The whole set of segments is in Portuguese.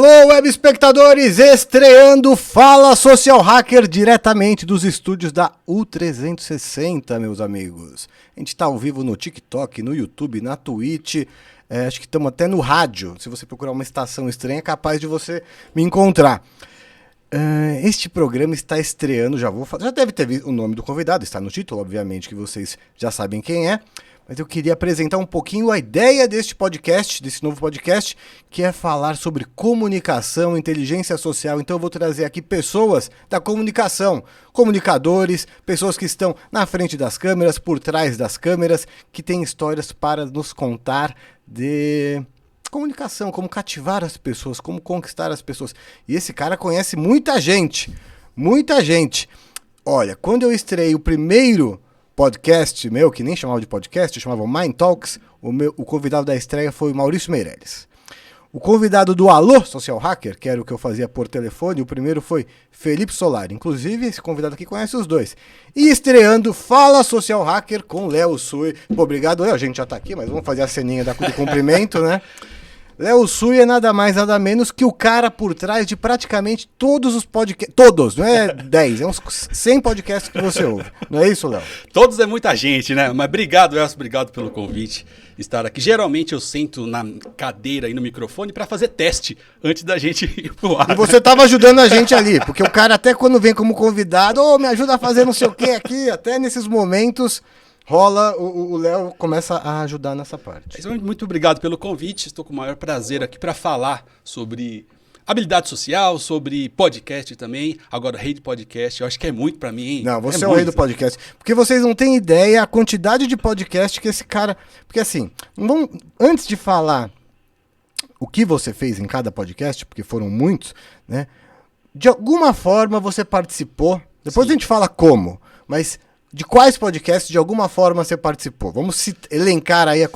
Alô, web espectadores, estreando Fala Social Hacker diretamente dos estúdios da U360, meus amigos. A gente está ao vivo no TikTok, no YouTube, na Twitch, acho que estamos até no rádio. Se você procurar uma estação estranha, é capaz de você me encontrar. Este programa está estreando, já deve ter o nome do convidado, está no título, obviamente que vocês já sabem quem é. Mas eu queria apresentar um pouquinho a ideia deste podcast, desse novo podcast, que é falar sobre comunicação, inteligência social. Então eu vou trazer aqui pessoas da comunicação, comunicadores, pessoas que estão na frente das câmeras, por trás das câmeras, que têm histórias para nos contar de comunicação, como cativar as pessoas, como conquistar as pessoas. E esse cara conhece muita gente, muita gente. Olha, quando eu estreiei o primeiro podcast meu, que nem chamava de podcast, chamava Mind Talks, o convidado da estreia foi o Maurício Meirelles. O convidado do Alô Social Hacker, que era o que eu fazia por telefone, o primeiro foi Felipe Solari. Inclusive, esse convidado aqui conhece os dois. E estreando Fala Social Hacker com Léo Sui. Pô, obrigado, Léo, a gente já tá aqui, mas vamos fazer a ceninha do cumprimento, né? Léo Sui é nada mais, nada menos que o cara por trás de praticamente todos os podcasts. Todos, não é 10, é uns 100 podcasts que você ouve. Não é isso, Léo? Todos é muita gente, né? Mas obrigado, Elcio, obrigado pelo convite, estar aqui. Geralmente eu sento na cadeira e no microfone para fazer teste antes da gente ir pro ar. E você tava ajudando a gente ali, porque o cara até quando vem como convidado, me ajuda a fazer não sei o que aqui, até nesses momentos rola, o Léo começa a ajudar nessa parte. Muito obrigado pelo convite, estou com o maior prazer aqui para falar sobre habilidade social, sobre podcast também. Agora, rei de podcast, eu acho que é muito para mim, hein? Não, você é o rei do podcast. Porque vocês não têm ideia a quantidade de podcast que esse cara... Porque assim, antes de falar o que você fez em cada podcast, porque foram muitos, né? De alguma forma você participou, depois Sim. A gente fala como, mas... De quais podcasts, de alguma forma, você participou? Vamos elencar aí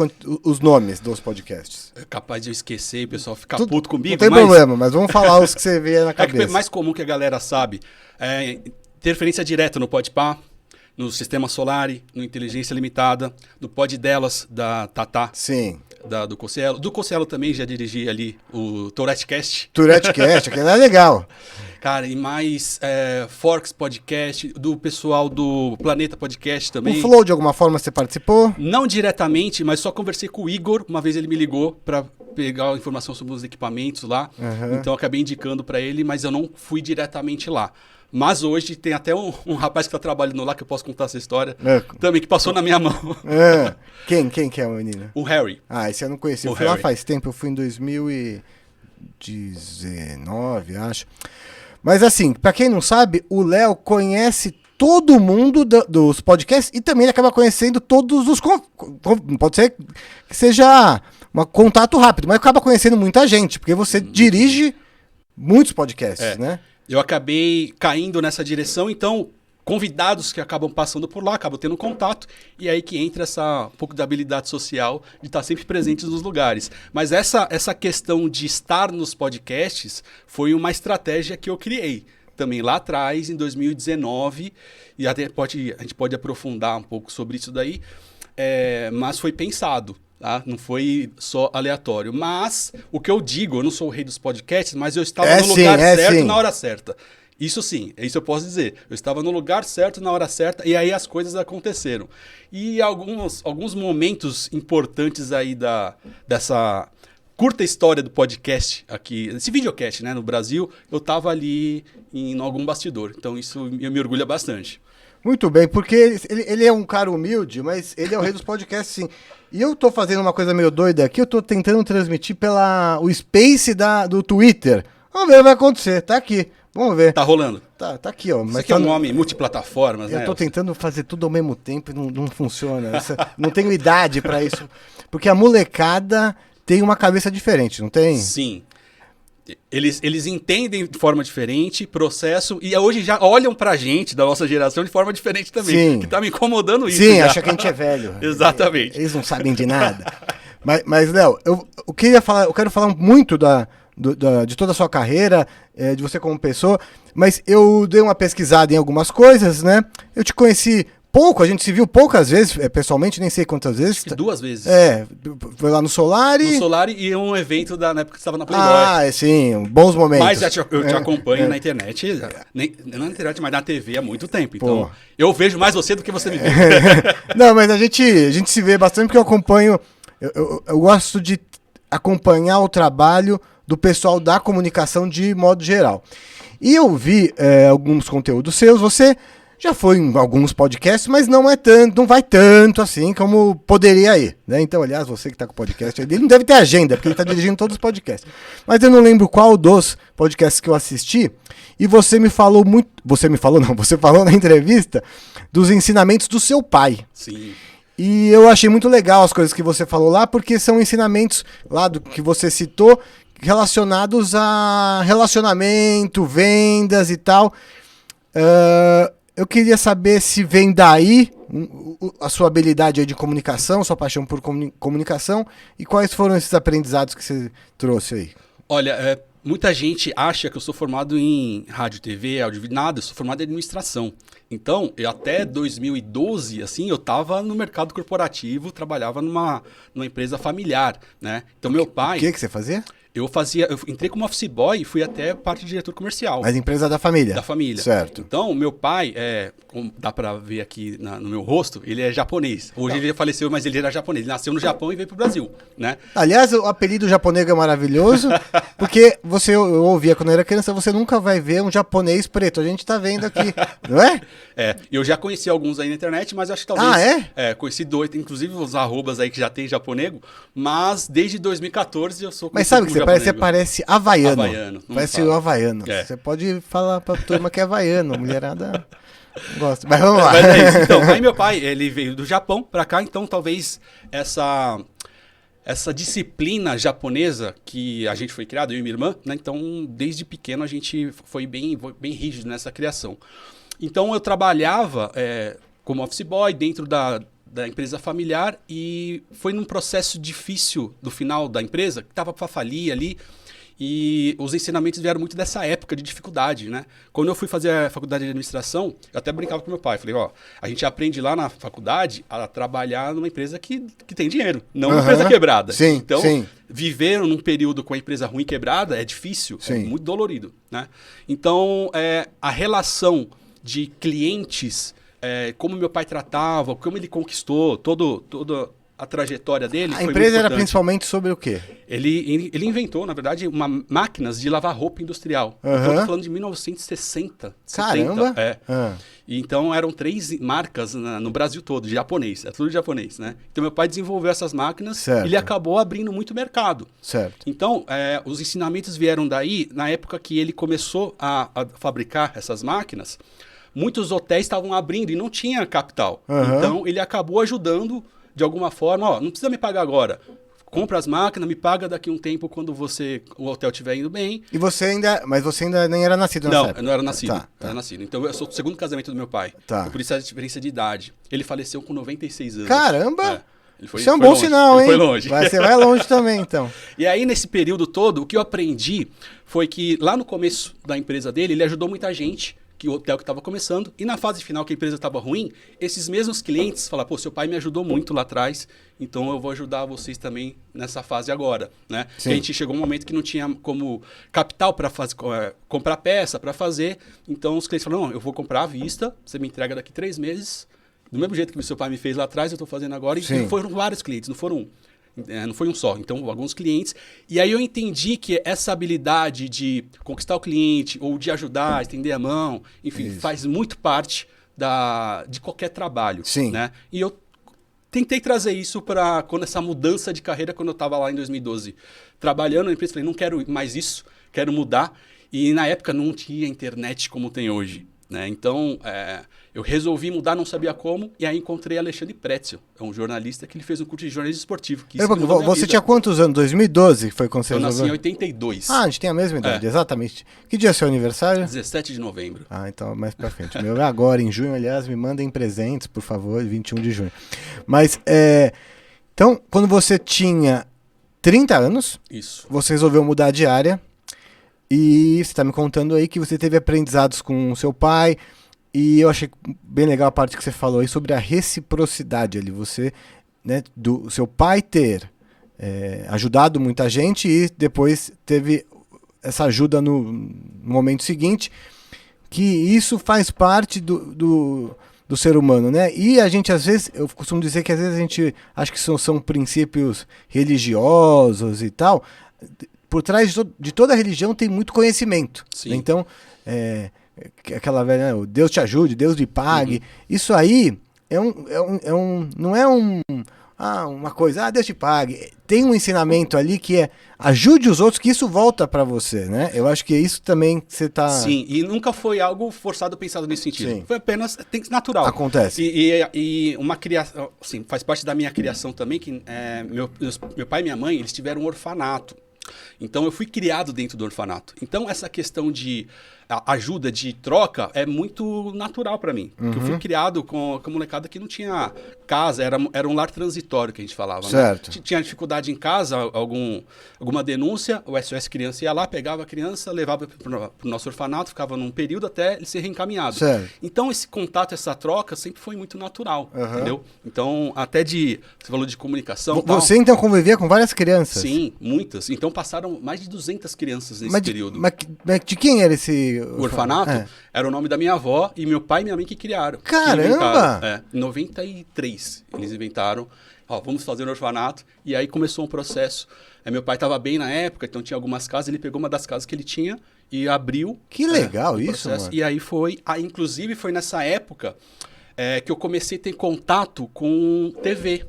os nomes dos podcasts. É capaz de eu esquecer e o pessoal ficar puto comigo. Não tem problema, mas vamos falar os que você vê na cabeça. É mais comum que a galera sabe. Interferência direta no Podpah, no Sistema Solari, no Inteligência Limitada, no Pod Delas, da Tatá. Sim. Do Cossielo. Do Cossielo também já dirigi ali o Tourettecast. Tourettecast, aquele é legal. Cara, e mais Forks Podcast, do pessoal do Planeta Podcast também. O Flow, de alguma forma, você participou? Não diretamente, mas só conversei com o Igor. Uma vez ele me ligou para pegar informação sobre os equipamentos lá. Uhum. Então, eu acabei indicando para ele, mas eu não fui diretamente lá. Mas hoje tem até um rapaz que está trabalhando lá, que eu posso contar essa história, também, que passou na minha mão. Quem que é a menina? O Harry. Ah, esse eu não conheci. Eu fui lá faz tempo, eu fui em 2019, acho. Mas assim, pra quem não sabe, o Léo conhece todo mundo dos podcasts e também ele acaba conhecendo todos os... Pode ser que seja um contato rápido, mas acaba conhecendo muita gente, porque você dirige muitos podcasts, né? Eu acabei caindo nessa direção, então convidados que acabam passando por lá, acabam tendo contato, e aí que entra um pouco da habilidade social de estar sempre presentes nos lugares. Mas essa questão de estar nos podcasts foi uma estratégia que eu criei também lá atrás, em 2019, e até a gente pode aprofundar um pouco sobre isso daí, mas foi pensado. Tá? Não foi só aleatório. Mas o que eu digo, eu não sou o rei dos podcasts, mas eu estava no lugar certo na hora certa. Isso sim, isso eu posso dizer. Eu estava no lugar certo, na hora certa, e aí as coisas aconteceram. E alguns momentos importantes aí dessa curta história do podcast aqui, esse videocast, né, no Brasil, eu estava ali em algum bastidor. Então isso me orgulha bastante. Muito bem, porque ele é um cara humilde, mas ele é o rei dos podcasts, sim. E eu tô fazendo uma coisa meio doida aqui, eu tô tentando transmitir o Space do Twitter. Vamos ver o que vai acontecer, tá aqui. Vamos ver. Tá rolando? Tá aqui, ó. Você mas que é um homem multiplataformas, né? Eu tô tentando fazer tudo ao mesmo tempo e não funciona. Não tenho idade pra isso. Porque a molecada tem uma cabeça diferente, não tem? Sim. Eles entendem de forma diferente, processo, e hoje já olham pra gente, da nossa geração, de forma diferente também. Sim. Que tá me incomodando isso. Sim, já. acha que a gente é velho. Exatamente. Eles não sabem de nada. Mas Léo, eu quero falar muito de toda a sua carreira, de você como pessoa, mas eu dei uma pesquisada em algumas coisas, né? Eu te conheci pouco, a gente se viu poucas vezes, pessoalmente, nem sei quantas vezes. Acho que 2 vezes. Foi lá no Solari. No Solari e um evento na época que você estava na Playboy. Sim, bons momentos. Mas eu te acompanho na internet, não na internet, mas na TV há muito tempo. Então, eu vejo mais você do que você me vê. Não, mas a gente se vê bastante porque eu acompanho, eu gosto de acompanhar o trabalho do pessoal da comunicação de modo geral. E eu vi alguns conteúdos seus, você já foi em alguns podcasts, mas não vai tanto assim como poderia ir, né? Então, aliás, você que está com o podcast, ele não deve ter agenda, porque ele está dirigindo todos os podcasts. Mas eu não lembro qual dos podcasts que eu assisti, e você falou na entrevista dos ensinamentos do seu pai. Sim. E eu achei muito legal as coisas que você falou lá, porque são ensinamentos lá do que você citou, relacionados a relacionamento, vendas e tal. Eu queria saber se vem daí a sua habilidade aí de comunicação, sua paixão por comunicação, e quais foram esses aprendizados que você trouxe aí? Olha, muita gente acha que eu sou formado em rádio, TV, audiovisual, nada, eu sou formado em administração. Então, até 2012, assim, eu estava no mercado corporativo, trabalhava numa empresa familiar, né? Então, meu pai... O que você fazia? Eu entrei como office boy e fui até parte de diretor comercial. Mas empresa da família? Da família. Certo. Então, meu pai, como dá pra ver aqui no meu rosto, ele é japonês. Hoje ele faleceu, mas ele era japonês. Ele nasceu no Japão e veio pro Brasil, né? Aliás, o apelido japonês é maravilhoso, porque eu ouvia quando eu era criança, você nunca vai ver um japonês preto. A gente tá vendo aqui, não é? Eu já conheci alguns aí na internet, mas acho que talvez... Conheci 2, inclusive os arrobas aí que já tem japonego, mas desde 2014 eu sou... Mas sabe o que você parece havaiano. Parece o havaiano. É. Você pode falar pra turma que é havaiano, mulherada gosta. Mas vamos lá. Mas é isso. Então, aí meu pai, ele veio do Japão pra cá, então talvez essa disciplina japonesa que a gente foi criado, eu e minha irmã, né? Então, desde pequeno a gente foi bem rígido nessa criação. Então, eu trabalhava como office boy dentro da empresa familiar e foi num processo difícil do final da empresa, que estava para falir ali, e os ensinamentos vieram muito dessa época de dificuldade, né? Quando eu fui fazer a faculdade de administração, eu até brincava com meu pai, falei, a gente aprende lá na faculdade a trabalhar numa empresa que tem dinheiro, não uma empresa quebrada. Sim, então, sim. viver num período com a empresa ruim quebrada é difícil, é muito dolorido, né? Então, a relação de clientes... como meu pai tratava, como ele conquistou toda a trajetória dele. A empresa era principalmente sobre o quê? Ele inventou, na verdade, máquinas de lavar roupa industrial. Então, eu tô falando de 1960. Caramba! 70, E então eram 3 marcas no Brasil todo, de japonês. É tudo japonês, né? Então meu pai desenvolveu essas máquinas e ele acabou abrindo muito mercado. Certo. Então, os ensinamentos vieram daí, na época que ele começou a fabricar essas máquinas. Muitos hotéis estavam abrindo e não tinha capital. Então, ele acabou ajudando de alguma forma. Não precisa me pagar agora. Compra as máquinas, me paga daqui a um tempo quando o hotel estiver indo bem. Mas você ainda nem era nascido nessa época? Não, eu não era nascido. Tá. Era nascido. Então, eu sou do segundo casamento do meu pai. Tá. Por isso a diferença de idade. Ele faleceu com 96 anos. Caramba! Isso é um bom sinal, hein? Foi longe. Você vai longe também, então. E aí, nesse período todo, o que eu aprendi foi que lá no começo da empresa dele, ele ajudou muita gente, que o hotel que estava começando, e na fase final que a empresa estava ruim, esses mesmos clientes falaram, seu pai me ajudou muito lá atrás, então eu vou ajudar vocês também nessa fase agora, né? Que a gente chegou um momento que não tinha como capital para comprar peça, para fazer, então os clientes falaram, não, eu vou comprar à vista, você me entrega daqui 3 meses, do mesmo jeito que o seu pai me fez lá atrás, eu estou fazendo agora, e foram vários clientes, não foi um só, então alguns clientes. E aí eu entendi que essa habilidade de conquistar o cliente ou de ajudar, estender a mão, enfim, faz muito parte de qualquer trabalho. Né? E eu tentei trazer isso para essa mudança de carreira quando eu estava lá em 2012. Trabalhando na empresa, falei, não quero mais isso, quero mudar. E na época não tinha internet como tem hoje. Né? Então, eu resolvi mudar, não sabia como, e aí encontrei Alexandre Pretzel, é um jornalista que ele fez um curso de jornalismo esportivo. Você tinha quantos anos? 2012 foi quando você resolveu? Eu nasci em 82. A gente tem a mesma idade, exatamente. Que dia é seu aniversário? 17 de novembro. Então mais pra frente. Meu é agora, em junho, aliás, me mandem presentes, por favor, 21 de junho. Mas, então, quando você tinha 30 anos, você resolveu mudar de área. E você está me contando aí que você teve aprendizados com o seu pai. E eu achei bem legal a parte que você falou aí sobre a reciprocidade ali. Você, né, do seu pai ter ajudado muita gente e depois teve essa ajuda no momento seguinte, que isso faz parte do ser humano, né? E a gente, às vezes, eu costumo dizer que às vezes a gente acha que são princípios religiosos e tal. Por trás de toda religião tem muito conhecimento. Sim. Então, aquela velha, né? O Deus te ajude, Deus lhe pague. Isso aí não é uma coisa, Deus te pague. Tem um ensinamento ali que é ajude os outros, que isso volta pra você, né? Eu acho que isso também você tá... Sim, e nunca foi algo forçado pensado nesse sentido. Sim. Foi apenas natural. Acontece. E uma criação, assim, faz parte da minha criação também, que meu pai e minha mãe, eles tiveram um orfanato. Então eu fui criado dentro do orfanato. Então essa questão de ajuda, de troca, é muito natural para mim. Porque eu fui criado com molecada que não tinha casa, era um lar transitório que a gente falava. Certo. Né? Tinha dificuldade em casa, alguma denúncia, o SOS Criança ia lá, pegava a criança, levava para o nosso orfanato, ficava num período até ele ser reencaminhado. Certo. Então esse contato, essa troca sempre foi muito natural, entendeu? Então você falou de comunicação. Você então convivia com várias crianças? Sim, muitas. Então passaram mais de 200 crianças nesse período. Mas de quem era esse O orfanato era o nome da minha avó e meu pai e minha mãe que criaram. Caramba! Em 93 eles inventaram, vamos fazer um orfanato. E aí começou um processo. Meu pai estava bem na época, então tinha algumas casas. Ele pegou uma das casas que ele tinha e abriu. Que legal isso, mano. E aí inclusive foi nessa época que eu comecei a ter contato com TV.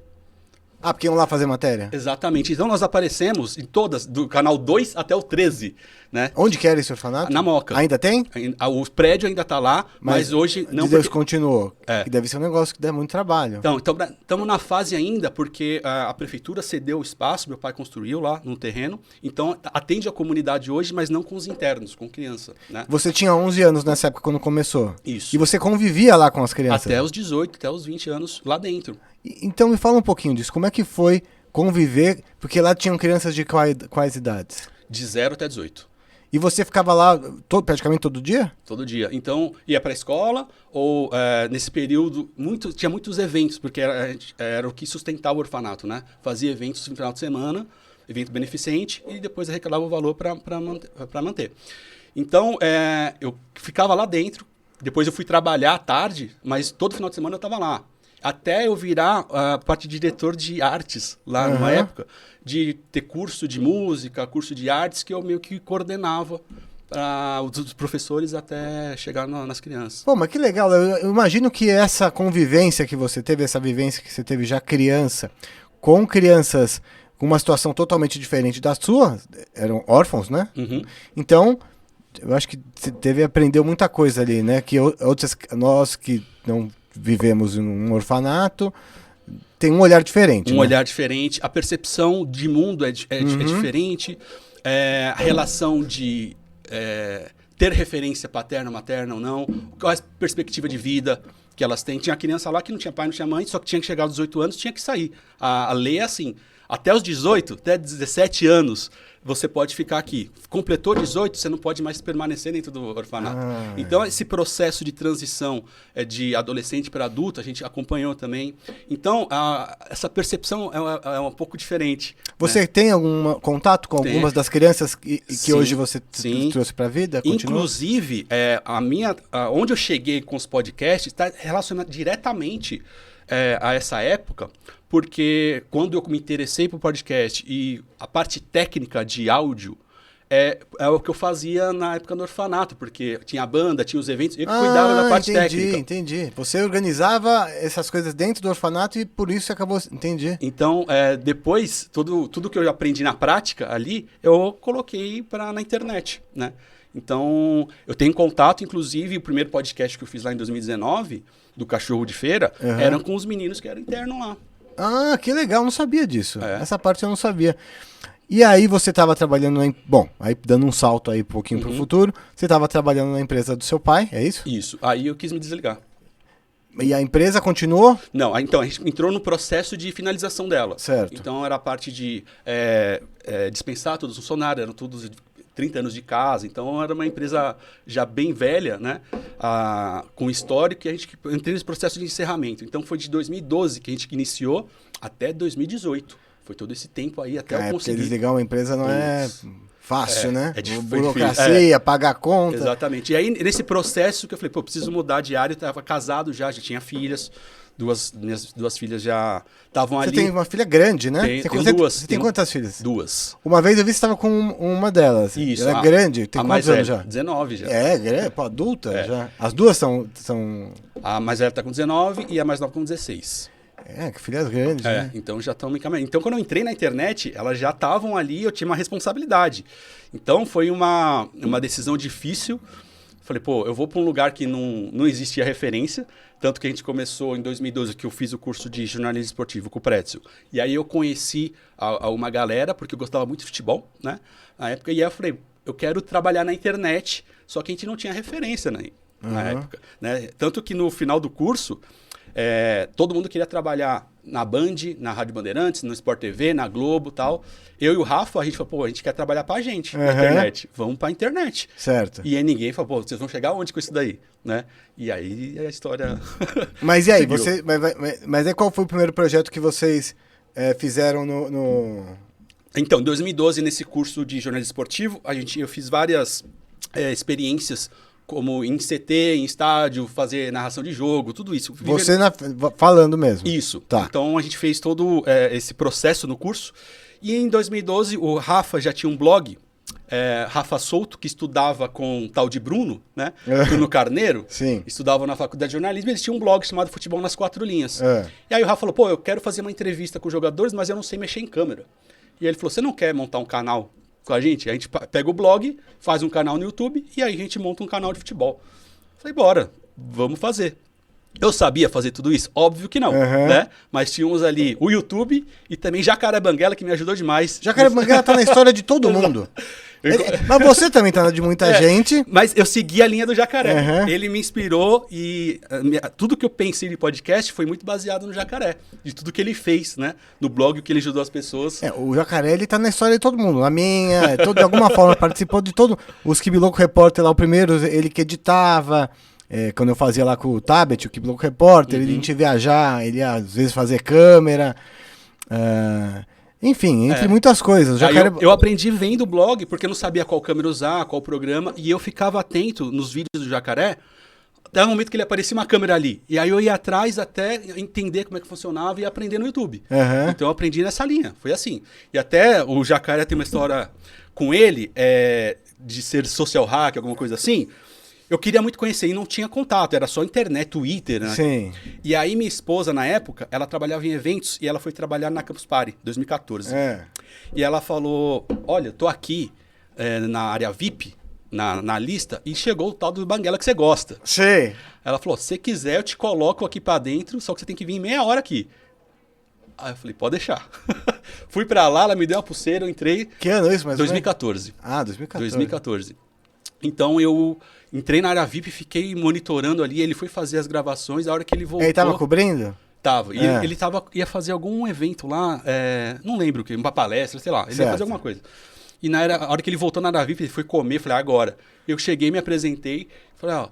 Porque iam lá fazer matéria? Exatamente. Então nós aparecemos em todas, do canal 2 até o 13, né? Onde que era esse orfanato? Na Moca. Ainda tem? O prédio ainda está lá, mas hoje não. Deus continuou. Que deve ser um negócio que dá muito trabalho. Então estamos na fase ainda, porque a prefeitura cedeu o espaço, meu pai construiu lá no terreno, então atende a comunidade hoje, mas não com os internos, com criança, né? Você tinha 11 anos nessa época quando começou? Isso. E você convivia lá com as crianças? Até os 18, até os 20 anos lá dentro. Então me fala um pouquinho disso. Como é que foi conviver? Porque lá tinham crianças de quais idades? De 0 até 18. E você ficava lá praticamente todo dia? Todo dia. Então, ia para a escola, ou nesse período, tinha muitos eventos, porque era o que sustentava o orfanato, né? Fazia eventos no final de semana, evento beneficente, e depois arrecadava o valor para manter. Então, eu ficava lá dentro, depois eu fui trabalhar à tarde, mas todo final de semana eu estava lá. Até eu virar a parte de diretor de artes, lá numa época, de ter curso de música, curso de artes, que eu meio que coordenava para os professores até chegar nas crianças. Pô, mas que legal. Eu imagino que essa convivência que você teve, essa vivência que você teve já criança, com crianças com uma situação totalmente diferente da sua, eram órfãos, né? Então, eu acho que você aprendeu muita coisa ali, né? Que nós que não vivemos em um orfanato, tem um olhar diferente. Olhar diferente, a percepção de mundo é diferente, a relação de ter referência paterna, materna ou não, qual é a perspectiva de vida que elas têm. Tinha criança lá que não tinha pai, não tinha mãe, só que tinha que chegar aos 18 anos, tinha que sair. A lei é assim, até os 18, até 17 anos, você pode ficar aqui. Completou 18, você não pode mais permanecer dentro do orfanato. Então, esse processo de transição de adolescente para adulto, a gente acompanhou também. Então, essa percepção é um pouco diferente. Você tem algum contato com algumas das crianças que hoje você trouxe para a vida? Continua? Inclusive, onde eu cheguei com os podcasts está relacionado diretamente a essa época, porque quando eu me interessei por podcast e a parte técnica de áudio é o que eu fazia na época do orfanato, porque tinha a banda, tinha os eventos, eu que cuidava da parte técnica. Entendi. Você organizava essas coisas dentro do orfanato e por isso acabou... Entendi. Então, depois, tudo que eu aprendi na prática ali, eu coloquei na internet, né? Então, eu tenho contato, inclusive, o primeiro podcast que eu fiz lá em 2019, do Cachorro de Feira, eram com os meninos que eram internos lá. Que legal, não sabia disso. Essa parte eu não sabia. E aí você estava trabalhando Bom, aí dando um salto aí um pouquinho para o futuro, você estava trabalhando na empresa do seu pai, é isso? Isso, aí eu quis me desligar. E a empresa continuou? Não, então a gente entrou no processo de finalização dela. Certo. Então era a parte de dispensar todos os funcionários, eram todos 30 anos de casa, então era uma empresa já bem velha, né? Com histórico, e a gente entrei nesse processo de encerramento. Então foi de 2012 que a gente iniciou até 2018. Foi todo esse tempo aí até eu conseguir. Porque desligar uma empresa não é fácil, né? É difícil. Burocracia, pagar a conta. Exatamente. E aí, nesse processo que eu falei, pô, preciso mudar de área, eu estava casado já tinha filhas. Minhas duas filhas já estavam ali. Você tem uma filha grande, né? Tenho duas. Você tem quantas filhas? 2. Uma vez eu vi que você estava com uma delas. Isso. Ela é grande. Tem quantos anos já? 19 já. Grande, pô, adulta já. As duas são... A mais velha está com 19 e a mais nova com 16. Que filhas grandes, né? Então já estão me encaminhando. Então, quando eu entrei na internet, elas já estavam ali e eu tinha uma responsabilidade. Então, foi uma decisão difícil. Falei, pô, eu vou para um lugar que não existia referência. Tanto que a gente começou em 2012, que eu fiz o curso de jornalismo esportivo com o Pretzel. E aí eu conheci uma galera, porque eu gostava muito de futebol, né? Na época. E aí eu falei, eu quero trabalhar na internet, só que a gente não tinha referência na época. Né? Tanto que no final do curso... todo mundo queria trabalhar na Band, na Rádio Bandeirantes, no Sport TV, na Globo e tal. Eu e o Rafa, a gente falou, pô, a gente quer trabalhar pra gente na internet. Vamos pra internet. Certo. E aí ninguém falou, pô, vocês vão chegar onde com isso daí? Né? E aí a história... Mas e aí, mas aí qual foi o primeiro projeto que vocês fizeram no... Então, em 2012, nesse curso de jornalismo esportivo, eu fiz várias experiências como em CT, em estádio, fazer narração de jogo, tudo isso. Você falando mesmo? Isso. Tá. Então a gente fez todo esse processo no curso. E em 2012 o Rafa já tinha um blog, Rafa Souto, que estudava com o tal de Bruno, né? Bruno Carneiro. Sim. Estudava na faculdade de jornalismo, eles tinham um blog chamado Futebol nas 4 Linhas. E aí o Rafa falou, pô, eu quero fazer uma entrevista com os jogadores, mas eu não sei mexer em câmera. E ele falou, você não quer montar um canal com a gente pega o blog, faz um canal no YouTube e aí a gente monta um canal de futebol. Falei, bora, vamos fazer. Eu sabia fazer tudo isso? Óbvio que não, né? Mas tínhamos ali o YouTube e também Jacaré Banguela, que me ajudou demais. Jacaré Banguela tá na história de todo mundo. Mas você também tá na de muita gente. Mas eu segui a linha do Jacaré. Ele me inspirou e tudo que eu pensei de podcast foi muito baseado no Jacaré. De tudo que ele fez, né? No blog, o que ele ajudou as pessoas. O Jacaré, ele tá na história de todo mundo. Na minha, de alguma forma participou de todo. Os Kibiloco Repórter lá, o primeiro, ele que editava. Quando eu fazia lá com o Tabet, o Kibiloco Repórter, ele a gente ia viajar, ele ia às vezes fazer câmera. Enfim, entre muitas coisas. Eu aprendi vendo o blog, porque eu não sabia qual câmera usar, qual programa, e eu ficava atento nos vídeos do Jacaré, até o momento que ele aparecia uma câmera ali. E aí eu ia atrás até entender como é que funcionava e aprender no YouTube. Então eu aprendi nessa linha, foi assim. E até o Jacaré tem uma história com ele, de ser social hack, alguma coisa assim. Eu queria muito conhecer e não tinha contato, era só internet, Twitter, né? Sim. E aí minha esposa, na época, ela trabalhava em eventos e ela foi trabalhar na Campus Party, 2014. E ela falou, olha, tô aqui na área VIP, na lista, e chegou o tal do Banguela que você gosta. Sim. Ela falou, se quiser eu te coloco aqui pra dentro, só que você tem que vir meia hora aqui. Aí eu falei, pode deixar. Fui pra lá, ela me deu uma pulseira, eu entrei... Que ano é isso? Mais 2014. 2014. Então eu entrei na área VIP, fiquei monitorando ali, ele foi fazer as gravações, a hora que ele voltou... Ele tava cobrindo? Tava. E ele ia fazer algum evento lá, não lembro o que, uma palestra, sei lá, ele ia fazer alguma coisa. E a hora que ele voltou na área VIP, ele foi comer, falei, agora. Eu cheguei, me apresentei, falei,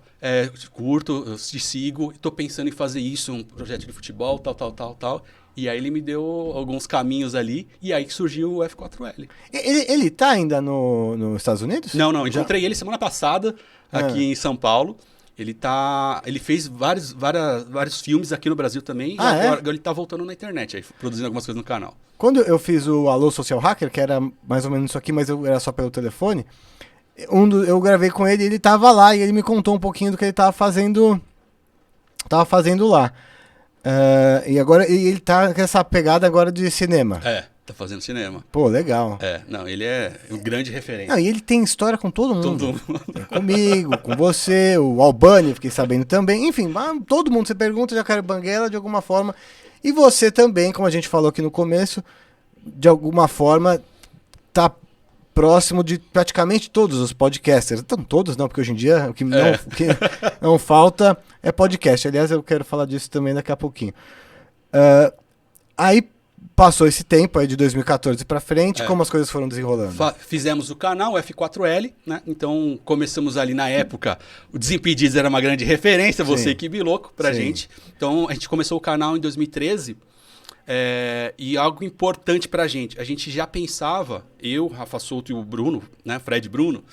curto, eu te sigo, tô pensando em fazer isso, um projeto de futebol, tal. E aí ele me deu alguns caminhos ali, e aí que surgiu o F4L. Ele tá ainda nos Estados Unidos? Não, encontrei ele semana passada, aqui em São Paulo. Ele fez vários filmes aqui no Brasil também, e agora ele tá voltando na internet, aí, produzindo algumas coisas no canal. Quando eu fiz o Alô Social Hacker, que era mais ou menos isso aqui, mas era só pelo telefone, eu gravei com ele, ele tava lá, e ele me contou um pouquinho do que ele tava fazendo lá. E agora ele tá com essa pegada agora de cinema. Tá fazendo cinema. Pô, legal. Ele é um grande referência. E ele tem história com todo mundo. Comigo, com você, o Albani, fiquei sabendo também. Enfim, todo mundo, você pergunta, Jacaré Banguela de alguma forma. E você também, como a gente falou aqui no começo, de alguma forma tá próximo de praticamente todos os podcasters. Então, todos não, porque hoje em dia o que não falta é podcast. Aliás, eu quero falar disso também daqui a pouquinho. Aí passou esse tempo aí de 2014 pra frente, como as coisas foram desenrolando? Fizemos o canal, o F4L, né? Então começamos ali na época, o Desimpedidos era uma grande referência, você que biloco pra gente. Então a gente começou o canal em 2013 e algo importante pra gente. A gente já pensava, eu, Rafa Souto e o Bruno, né? Fred Bruno,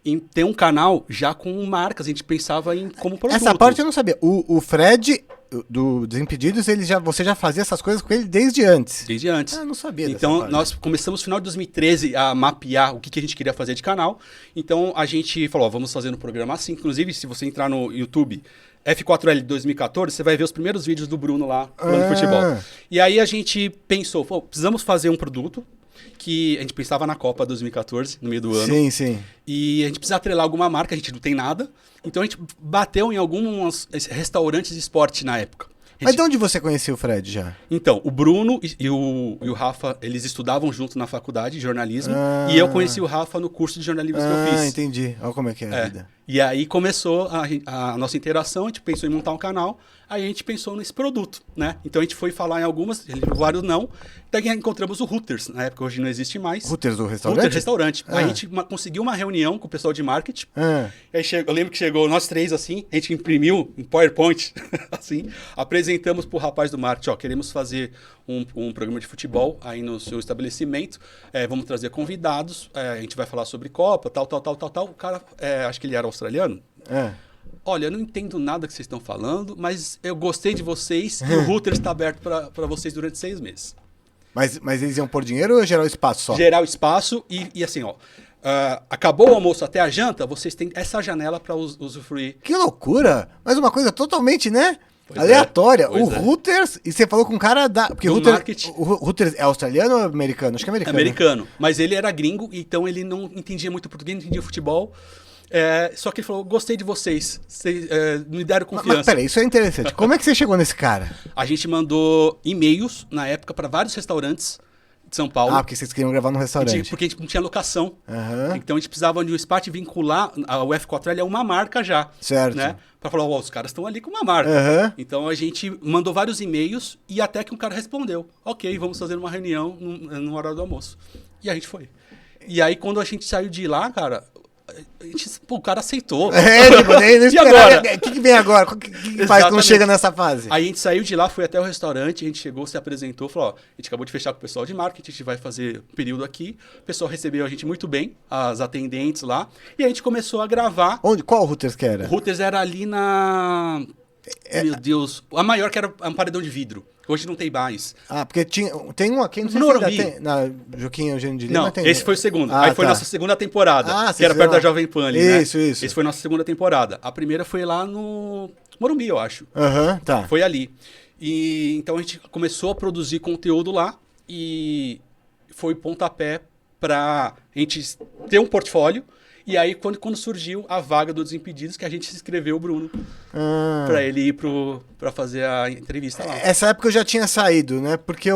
em ter um canal já com marcas, a gente pensava em como produto. Essa parte eu não sabia. O Fred, do Desimpedidos, você já fazia essas coisas com ele desde antes? Desde antes. Ah, não sabia dessa Então, parte. nós começamos no final de 2013 a mapear o que a gente queria fazer de canal. Então, a gente falou, ó, vamos fazer um programa assim. Inclusive, se você entrar no YouTube, F4L 2014, você vai ver os primeiros vídeos do Bruno lá, falando de futebol. E aí a gente pensou, pô, precisamos fazer um produto que a gente pensava na Copa 2014, no meio do ano. Sim, sim. E a gente precisa atrelar alguma marca, a gente não tem nada. Então a gente bateu em alguns restaurantes de esporte na época. Mas de onde você conhecia o Fred já? Então, o Bruno e o Rafa, eles estudavam junto na faculdade de jornalismo. E eu conheci o Rafa no curso de jornalismo que eu fiz. Ah, entendi. Olha como é que é a vida. E aí começou a nossa interação, a gente pensou em montar um canal, aí a gente pensou nesse produto, né? Então a gente foi falar em algumas, vários não, até que encontramos o Hooters, na época hoje não existe mais. Hooters do restaurante? Hooters restaurante. Aí a gente conseguiu uma reunião com o pessoal de marketing, aí eu lembro que chegou nós três assim, a gente imprimiu um PowerPoint, assim, apresentamos pro rapaz do marketing, ó, queremos fazer um programa de futebol aí no seu estabelecimento, vamos trazer convidados, a gente vai falar sobre Copa, tal. O cara, acho que ele era australiano. Olha, eu não entendo nada que vocês estão falando, mas eu gostei de vocês e o Hooters está aberto para vocês durante 6 meses. Mas eles iam por dinheiro ou gerar o espaço só? Gerar o espaço e assim, ó. Acabou o almoço até a janta, vocês têm essa janela para usufruir. Que loucura! Mas uma coisa totalmente, né? Aleatória. O Hooters, e você falou com um cara da... Porque o Hooters é australiano ou americano? Acho que é americano. Americano. Mas ele era gringo, então ele não entendia muito português, não entendia futebol. Só que ele falou, gostei de vocês me deram confiança. Mas peraí, isso é interessante. Como é que você chegou nesse cara? A gente mandou e-mails, na época, para vários restaurantes de São Paulo. Porque vocês queriam gravar no restaurante. Porque a gente não tinha locação. Então a gente precisava de um espaço vincular a F4L a uma marca já. Certo. Né? Pra falar, os caras estão ali com uma marca. Então a gente mandou vários e-mails e até que um cara respondeu. Ok, vamos fazer uma reunião no horário do almoço. E a gente foi. E aí quando a gente saiu de lá, cara... o cara aceitou. Nem e agora? O que vem agora? O que faz quando chega nessa fase? Aí a gente saiu de lá, foi até o restaurante, a gente chegou, se apresentou, falou, ó, a gente acabou de fechar com o pessoal de marketing, a gente vai fazer um período aqui. O pessoal recebeu a gente muito bem, as atendentes lá, e a gente começou a gravar. Onde? Qual Hooters que era? O Hooters era ali na... Meu Deus. A maior que era um paredão de vidro. Hoje não tem mais. Porque tem um aqui, não sei no se Morumbi. Tem, na Joaquim Eugênio de Lima. Não, tem... esse foi o segundo. Aí foi nossa segunda temporada, que era perto da Jovem Pan ali, Isso. Esse foi nossa segunda temporada. A primeira foi lá no Morumbi, eu acho. Tá. Foi ali. E então a gente começou a produzir conteúdo lá e foi pontapé pra gente ter um portfólio. E aí, quando surgiu a vaga do Desimpedidos, que a gente se inscreveu o Bruno pra ele ir pra fazer a entrevista lá. Essa época eu já tinha saído, né? Porque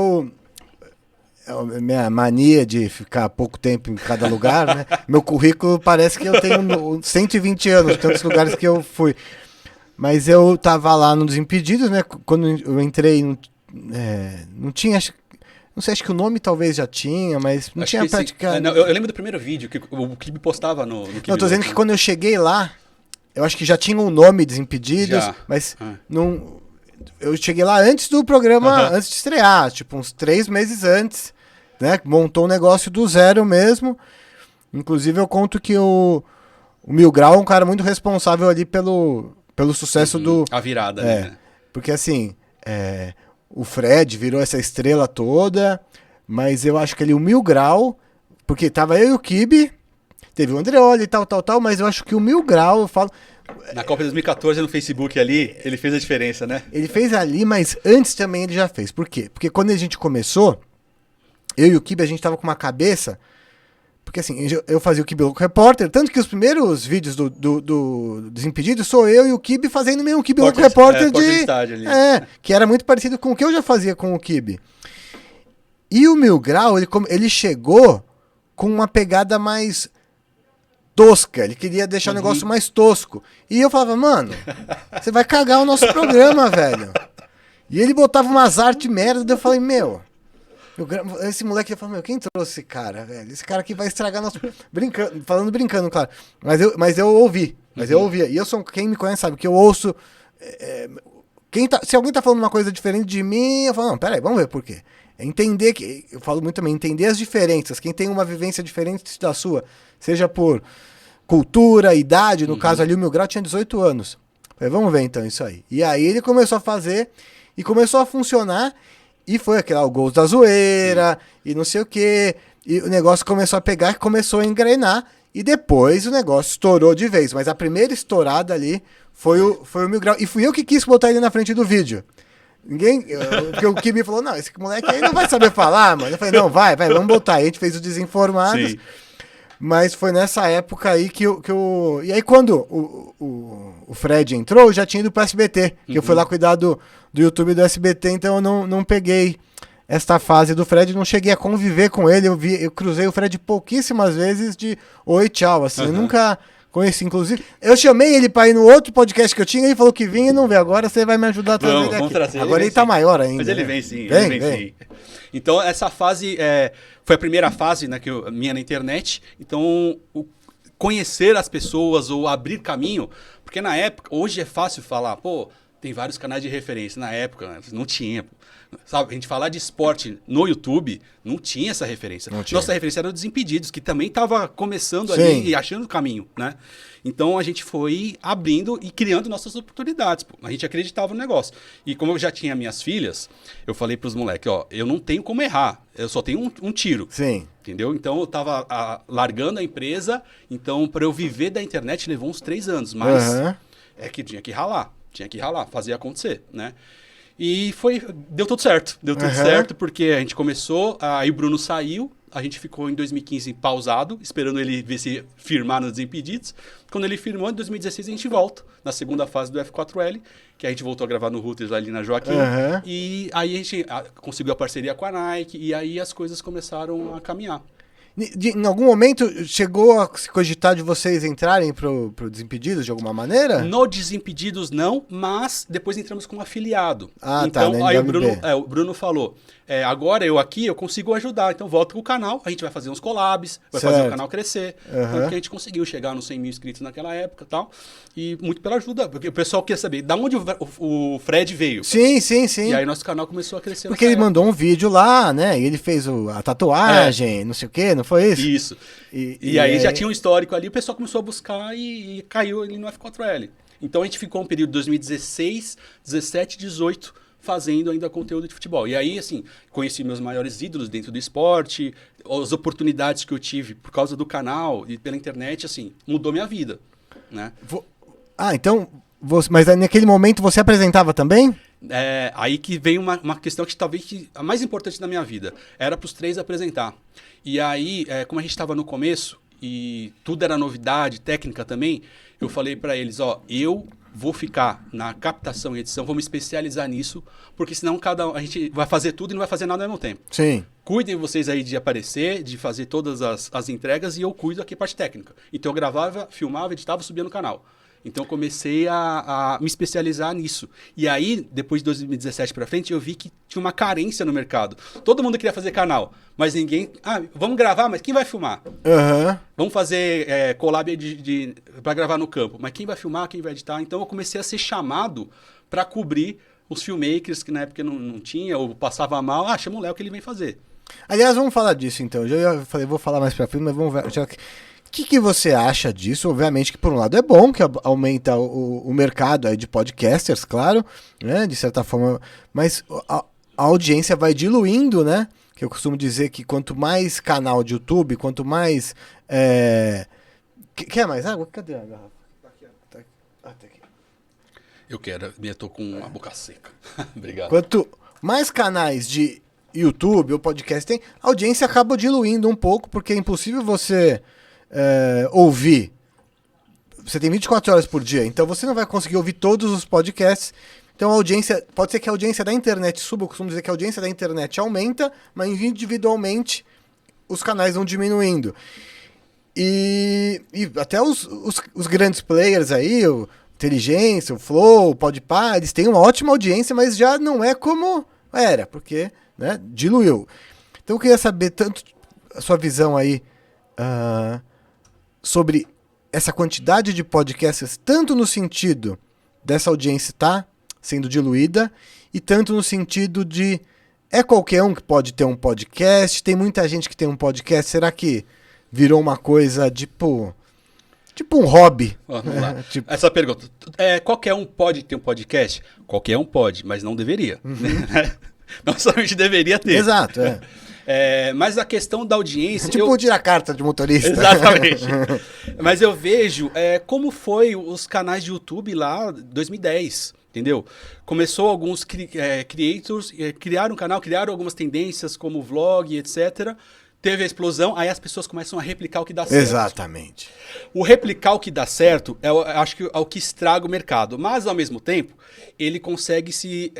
minha mania de ficar pouco tempo em cada lugar, né? Meu currículo parece que eu tenho 120 anos, tantos lugares que eu fui. Mas eu tava lá no Desimpedidos, né? Quando eu entrei, não tinha... Não sei, acho que o nome talvez já tinha, mas não tinha prática... Eu lembro do primeiro vídeo que o Clipe postava no Clipe. Eu tô dizendo que quando eu cheguei lá, eu acho que já tinha um nome Desimpedidos, mas não... Eu cheguei lá antes do programa, antes de estrear, tipo uns 3 meses antes, né? Montou um negócio do zero mesmo. Inclusive eu conto que o Mil Grau é um cara muito responsável ali pelo sucesso do... A virada, né? Porque assim... O Fred virou essa estrela toda, mas eu acho que ali o Mil Grau, porque tava eu e o Kibe, teve o Andreoli e tal, mas eu acho que o Mil Grau, eu falo... Na Copa de 2014, no Facebook ali, ele fez a diferença, né? Ele fez ali, mas antes também ele já fez. Por quê? Porque quando a gente começou, eu e o Kibe, a gente tava com uma cabeça... Porque assim, eu fazia o Kibe Louco Repórter, tanto que os primeiros vídeos do Desimpedidos sou eu e o Kibe fazendo meio um Kibe Louco Repórter que era muito parecido com o que eu já fazia com o Kibe. E o Mil Grau, ele chegou com uma pegada mais tosca, ele queria deixar o negócio mais tosco. E eu falava, mano, você vai cagar o nosso programa, velho. E ele botava umas artes merda, daí eu falei, meu... Esse moleque já falou, quem trouxe esse cara, velho? Esse cara aqui vai estragar nosso... brincando, claro. Mas eu ouvi. Mas eu ouvia. E quem me conhece sabe que eu ouço... se alguém tá falando uma coisa diferente de mim, eu falo, não, peraí, vamos ver por quê. É entender que... Eu falo muito também, entender as diferenças. Quem tem uma vivência diferente da sua, seja por cultura, idade, no caso ali o Mil Grau tinha 18 anos. Falei, vamos ver então isso aí. E aí ele começou a fazer e começou a funcionar e foi o Gols da Zoeira e não sei o quê. E o negócio começou a pegar, começou a engrenar e depois o negócio estourou de vez. Mas a primeira estourada ali foi o Mil Grau. E fui eu que quis botar ele na frente do vídeo. Porque o Kimi falou, não, esse moleque aí não vai saber falar, mano. Eu falei, não, vai, vamos botar. Aí a gente fez os Desinformados. Sim. Mas foi nessa época aí que eu... E aí quando o Fred entrou, eu já tinha ido pro SBT. Que eu fui lá cuidar do YouTube do SBT, então eu não peguei esta fase do Fred, não cheguei a conviver com ele. Eu cruzei o Fred pouquíssimas vezes de oi, tchau, assim. Eu nunca conheci, inclusive. Eu chamei ele pra ir no outro podcast que eu tinha, ele falou que vinha e não veio. Agora você vai me ajudar a trazer ele aqui. Agora ele tá maior ainda. Mas ele vem sim, ele vem sim. Então essa fase... Foi a primeira fase, né, minha na internet. Então, conhecer as pessoas ou abrir caminho, porque na época, hoje é fácil falar, pô, tem vários canais de referência. Na época, não tinha. Sabe, a gente falar de esporte no YouTube, não tinha essa referência. Nossa referência era o Desimpedidos, que também estava começando ali e achando o caminho, né? Então a gente foi abrindo e criando nossas oportunidades. Pô. A gente acreditava no negócio. E como eu já tinha minhas filhas, eu falei para os moleques, ó, eu não tenho como errar, eu só tenho um tiro. Sim. Entendeu? Então eu estava largando a empresa, então para eu viver da internet levou uns 3 anos, mas é que tinha que ralar, fazer acontecer, né? E deu tudo certo, porque a gente começou, aí o Bruno saiu, a gente ficou em 2015 pausado, esperando ele ver se firmar nos Desimpedidos. Quando ele firmou, em 2016 a gente volta, na segunda fase do F4L, que a gente voltou a gravar no Routers ali na Joaquim. E aí a gente conseguiu a parceria com a Nike, e aí as coisas começaram a caminhar. Em algum momento chegou a se cogitar de vocês entrarem pro Desimpedidos de alguma maneira? No Desimpedidos não, mas depois entramos como afiliado. Então, tá, aí o Bruno falou, agora eu consigo ajudar, então volta com o canal, a gente vai fazer uns collabs, vai fazer o canal crescer. Porque a gente conseguiu chegar nos 100 mil inscritos naquela época e tal, e muito pela ajuda, porque o pessoal quer saber da onde o Fred veio. Sim. E aí nosso canal começou a crescer. Porque ele mandou um vídeo lá, né, e ele fez a tatuagem, não sei o quê, não foi isso? Isso. E aí já tinha um histórico ali, o pessoal começou a buscar e caiu ali no F4L. Então a gente ficou um período de 2016, 17, 18 fazendo ainda conteúdo de futebol. E aí, assim, conheci meus maiores ídolos dentro do esporte, as oportunidades que eu tive por causa do canal e pela internet, assim, mudou minha vida, né? Então, mas naquele momento você apresentava também? Aí que vem uma questão que talvez a mais importante da minha vida. Era para os 3 apresentar. E aí, como a gente estava no começo e tudo era novidade, técnica também, eu falei para eles, eu vou ficar na captação e edição, vou me especializar nisso, porque senão a gente vai fazer tudo e não vai fazer nada ao mesmo tempo. Sim. Cuidem vocês aí de aparecer, de fazer todas as entregas e eu cuido aqui parte técnica. Então eu gravava, filmava, editava e subia no canal. Então eu comecei a me especializar nisso. E aí, depois de 2017 para frente, eu vi que tinha uma carência no mercado. Todo mundo queria fazer canal, mas ninguém... vamos gravar, mas quem vai filmar? Vamos fazer collab para gravar no campo, mas quem vai filmar, quem vai editar? Então eu comecei a ser chamado para cobrir os filmmakers, que na época não tinha, ou passava mal. Chama o Léo que ele vem fazer. Aliás, vamos falar disso então. Eu falei, vou falar mais para frente, mas vamos ver... O que você acha disso? Obviamente que, por um lado, é bom, que aumenta o mercado aí de podcasters, claro, né? De certa forma, mas a audiência vai diluindo, né? Que eu costumo dizer que quanto mais canal de YouTube, quanto mais... Quer mais água? Cadê a garrafa? Tá aqui. Eu quero, eu tô com a boca seca. Obrigado. Quanto mais canais de YouTube ou podcast tem, a audiência acaba diluindo um pouco, porque é impossível você... ouvir. Você tem 24 horas por dia, então você não vai conseguir ouvir todos os podcasts. Então a audiência, pode ser que a audiência da internet suba, eu costumo dizer que a audiência da internet aumenta, mas individualmente os canais vão diminuindo. E até os grandes players aí, o Inteligência, o Flow, o Podpah, eles têm uma ótima audiência, mas já não é como era, porque, né, diluiu. Então eu queria saber tanto a sua visão aí sobre essa quantidade de podcasts, tanto no sentido dessa audiência estar sendo diluída, e tanto no sentido de qualquer um que pode ter um podcast, tem muita gente que tem um podcast, será que virou uma coisa tipo um hobby? Vamos lá. Essa pergunta, qualquer um pode ter um podcast? Qualquer um pode, mas não deveria. Não somente deveria ter. Exato, mas a questão da audiência... Tipo tirar carta de motorista. Exatamente. Mas eu vejo como foi os canais de YouTube lá em 2010, entendeu? Começou alguns creators, criaram um canal, criaram algumas tendências como vlog, etc. Teve a explosão, aí as pessoas começam a replicar o que dá certo. Exatamente. O replicar o que dá certo, acho que é o que estraga o mercado. Mas, ao mesmo tempo, ele consegue se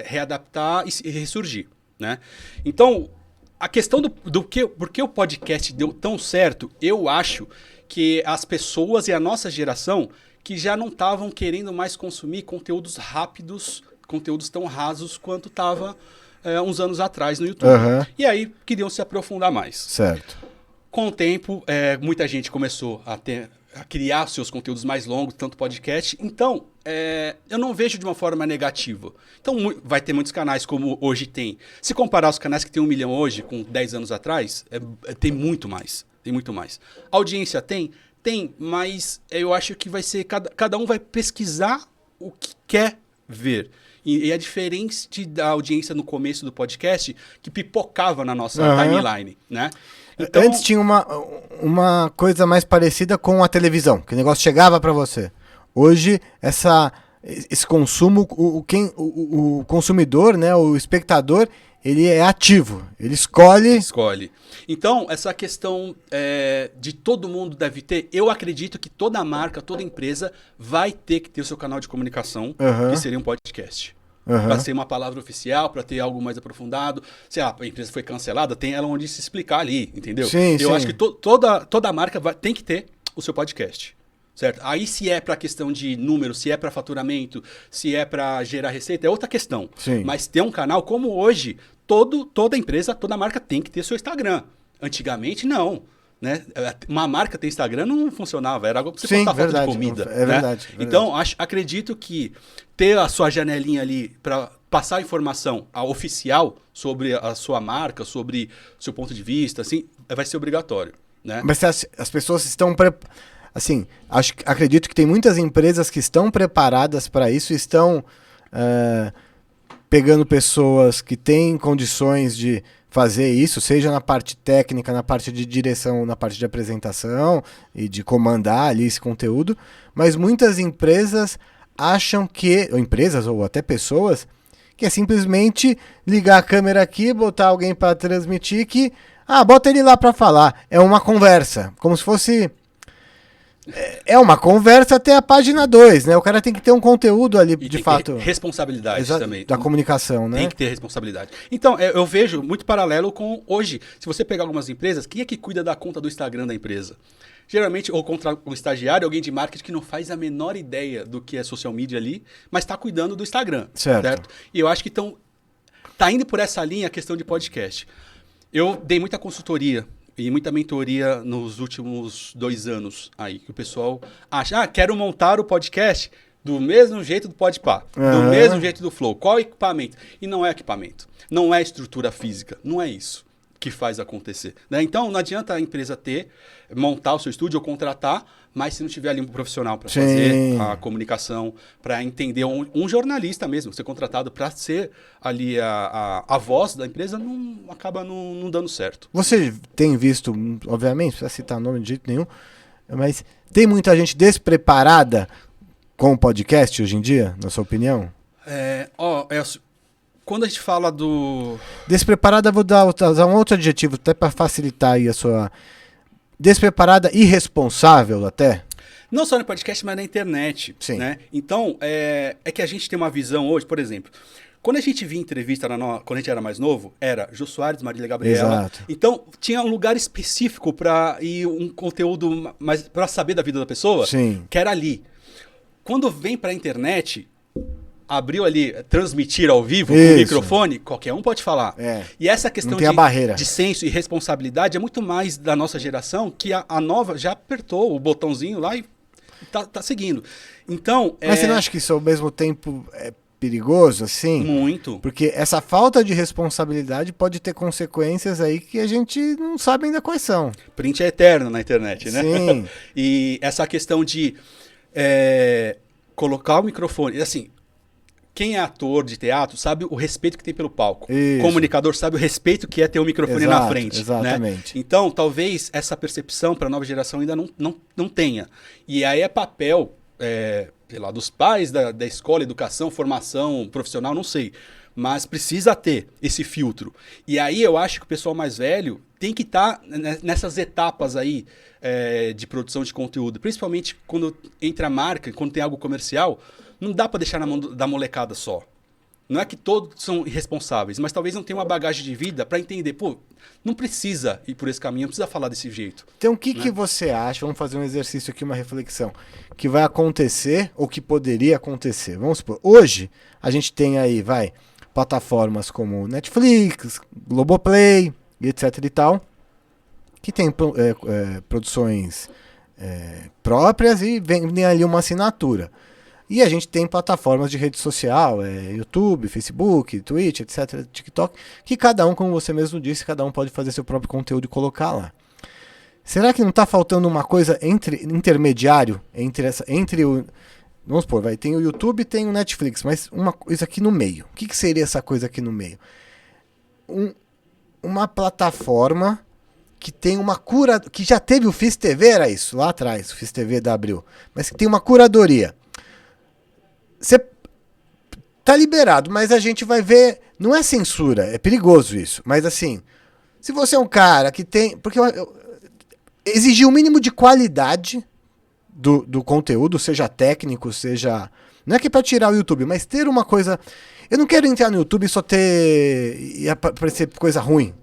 readaptar e ressurgir, né? Então... A questão por que o podcast deu tão certo, eu acho que as pessoas e a nossa geração que já não estavam querendo mais consumir conteúdos rápidos, conteúdos tão rasos quanto estava uns anos atrás no YouTube. Uhum. E aí queriam se aprofundar mais. Certo. Com o tempo, muita gente começou a criar seus conteúdos mais longos, tanto podcast. Então, eu não vejo de uma forma negativa. Então, vai ter muitos canais como hoje tem. Se comparar os canais que tem 1 milhão hoje com 10 anos atrás, tem muito mais. Tem muito mais. A audiência tem? Tem, mas eu acho que vai ser... Cada um vai pesquisar o que quer ver. E é diferente da audiência no começo do podcast, que pipocava na nossa timeline, né? Então, antes tinha uma coisa mais parecida com a televisão, que o negócio chegava para você. Hoje, esse consumo, o consumidor, né, o espectador, ele é ativo, ele escolhe. Então, essa questão de todo mundo deve ter, eu acredito que toda marca, toda empresa vai ter que ter o seu canal de comunicação, que seria um podcast. Para ser uma palavra oficial, para ter algo mais aprofundado. Se a empresa foi cancelada, tem ela onde se explicar ali, entendeu? Eu acho que toda marca tem que ter o seu podcast, certo? Aí se é para questão de número, se é para faturamento, se é para gerar receita, é outra questão. Sim. Mas ter um canal como hoje, toda empresa, toda marca tem que ter seu Instagram. Antigamente, não. Né? Uma marca ter Instagram não funcionava, era algo para você postar foto de comida. É verdade. Então, acredito que ter a sua janelinha ali para passar informação oficial sobre a sua marca, sobre o seu ponto de vista, assim, vai ser obrigatório. Né? Mas as pessoas estão... Assim, acredito que tem muitas empresas que estão preparadas para isso, estão pegando pessoas que têm condições de fazer isso, seja na parte técnica, na parte de direção, na parte de apresentação e de comandar ali esse conteúdo, mas muitas empresas acham que, ou empresas ou até pessoas, que é simplesmente ligar a câmera aqui, botar alguém para transmitir que, bota ele lá para falar, é uma conversa, como se fosse... É uma conversa até a página 2, né? O cara tem que ter um conteúdo ali, de fato. Ter responsabilidade também. Da comunicação, né? Tem que ter responsabilidade. Então, eu vejo muito paralelo com hoje. Se você pegar algumas empresas, quem é que cuida da conta do Instagram da empresa? Geralmente, ou contra um estagiário, alguém de marketing que não faz a menor ideia do que é social media ali, mas está cuidando do Instagram. Certo? E eu acho que tá indo por essa linha a questão de podcast. Eu dei muita consultoria e muita mentoria nos últimos 2 anos aí, que o pessoal acha, quero montar o podcast do mesmo jeito do Podpah, do mesmo jeito do Flow. Qual equipamento? E não é equipamento, não é estrutura física, não é isso que faz acontecer. Né? Então, não adianta a empresa montar o seu estúdio ou contratar, mas se não tiver ali um profissional para fazer a comunicação, para entender um jornalista mesmo, ser contratado para ser ali a voz da empresa, acaba não dando certo. Você tem visto, obviamente, não precisa citar nome de jeito nenhum, mas tem muita gente despreparada com o podcast hoje em dia, na sua opinião? Quando a gente fala do... Despreparada, vou usar um outro adjetivo, até para facilitar aí a sua... Despreparada, irresponsável até? Não só no podcast, mas na internet. Sim. Né? Então, é que a gente tem uma visão hoje, por exemplo, quando a gente via entrevista, quando a gente era mais novo, era Jô Soares, Marília Gabriela. Exato. Então, tinha um lugar específico para ir um conteúdo para saber da vida da pessoa, Sim. que era ali. Quando vem para a internet... abriu ali, transmitir ao vivo com o Isso. microfone, qualquer um pode falar. E essa questão Não tem a barreira. de senso e responsabilidade é muito mais da nossa geração, que a nova já apertou o botãozinho lá e tá seguindo. Então, Mas você não acha que isso ao mesmo tempo é perigoso, assim? Muito. Porque essa falta de responsabilidade pode ter consequências aí que a gente não sabe ainda quais são. Print é eterno na internet, né? Sim. E essa questão de colocar o microfone, assim, quem é ator de teatro sabe o respeito que tem pelo palco. Isso. O comunicador sabe o respeito que é ter o microfone na frente. Exatamente. Né? Então, talvez essa percepção para a nova geração ainda não tenha. E aí é papel, sei lá, dos pais da escola, educação, formação profissional, não sei. Mas precisa ter esse filtro. E aí eu acho que o pessoal mais velho tem que estar nessas etapas aí de produção de conteúdo. Principalmente quando entra a marca, quando tem algo comercial, não dá para deixar na mão da molecada só. Não é que todos são irresponsáveis, mas talvez não tenham uma bagagem de vida para entender, pô, não precisa ir por esse caminho, não precisa falar desse jeito. Então o que você acha, vamos fazer um exercício aqui, uma reflexão, que vai acontecer ou que poderia acontecer? Vamos supor, hoje a gente tem aí, plataformas como Netflix, Globoplay, etc e tal, que tem produções próprias e vem ali uma assinatura. E a gente tem plataformas de rede social, YouTube, Facebook, Twitch, etc, TikTok, que cada um, como você mesmo disse, cada um pode fazer seu próprio conteúdo e colocar lá. Será que não está faltando uma coisa intermediário entre o... Vamos supor, tem o YouTube e tem o Netflix, mas uma coisa aqui no meio. O que seria essa coisa aqui no meio? Uma plataforma que tem uma cura... Que já teve o Fiz TV, era isso, lá atrás, o Fiz TV da Abril. Mas que tem uma curadoria. Você tá liberado, mas a gente vai ver... Não é censura, é perigoso isso. Mas assim, se você é um cara que tem... Porque exigir o mínimo de qualidade do conteúdo, seja técnico, seja... Não é que é pra tirar o YouTube, mas ter uma coisa... Eu não quero entrar no YouTube e só ter... E aparecer coisa ruim.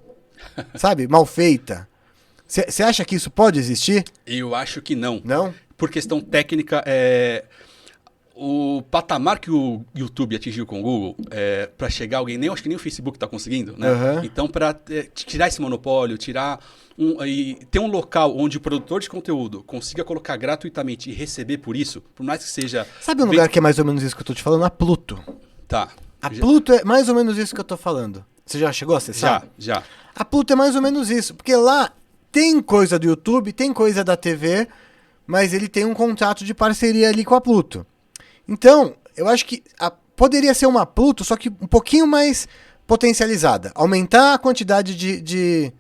Sabe? Mal feita. Você acha que isso pode existir? Eu acho que não. Não? Por questão técnica, o patamar que o YouTube atingiu com o Google, para chegar alguém, acho que nem o Facebook está conseguindo, né? Uhum. Então, para tirar esse monopólio, e ter um local onde o produtor de conteúdo consiga colocar gratuitamente e receber por isso, por mais que seja... Sabe um lugar que é mais ou menos isso que eu tô te falando? A Pluto. Tá. A Pluto é mais ou menos isso que eu tô falando. Você já chegou a acessar? Já. A Pluto é mais ou menos isso, porque lá tem coisa do YouTube, tem coisa da TV, mas ele tem um contrato de parceria ali com a Pluto. Então, eu acho que poderia ser uma Pluto, só que um pouquinho mais potencializada. Aumentar a quantidade de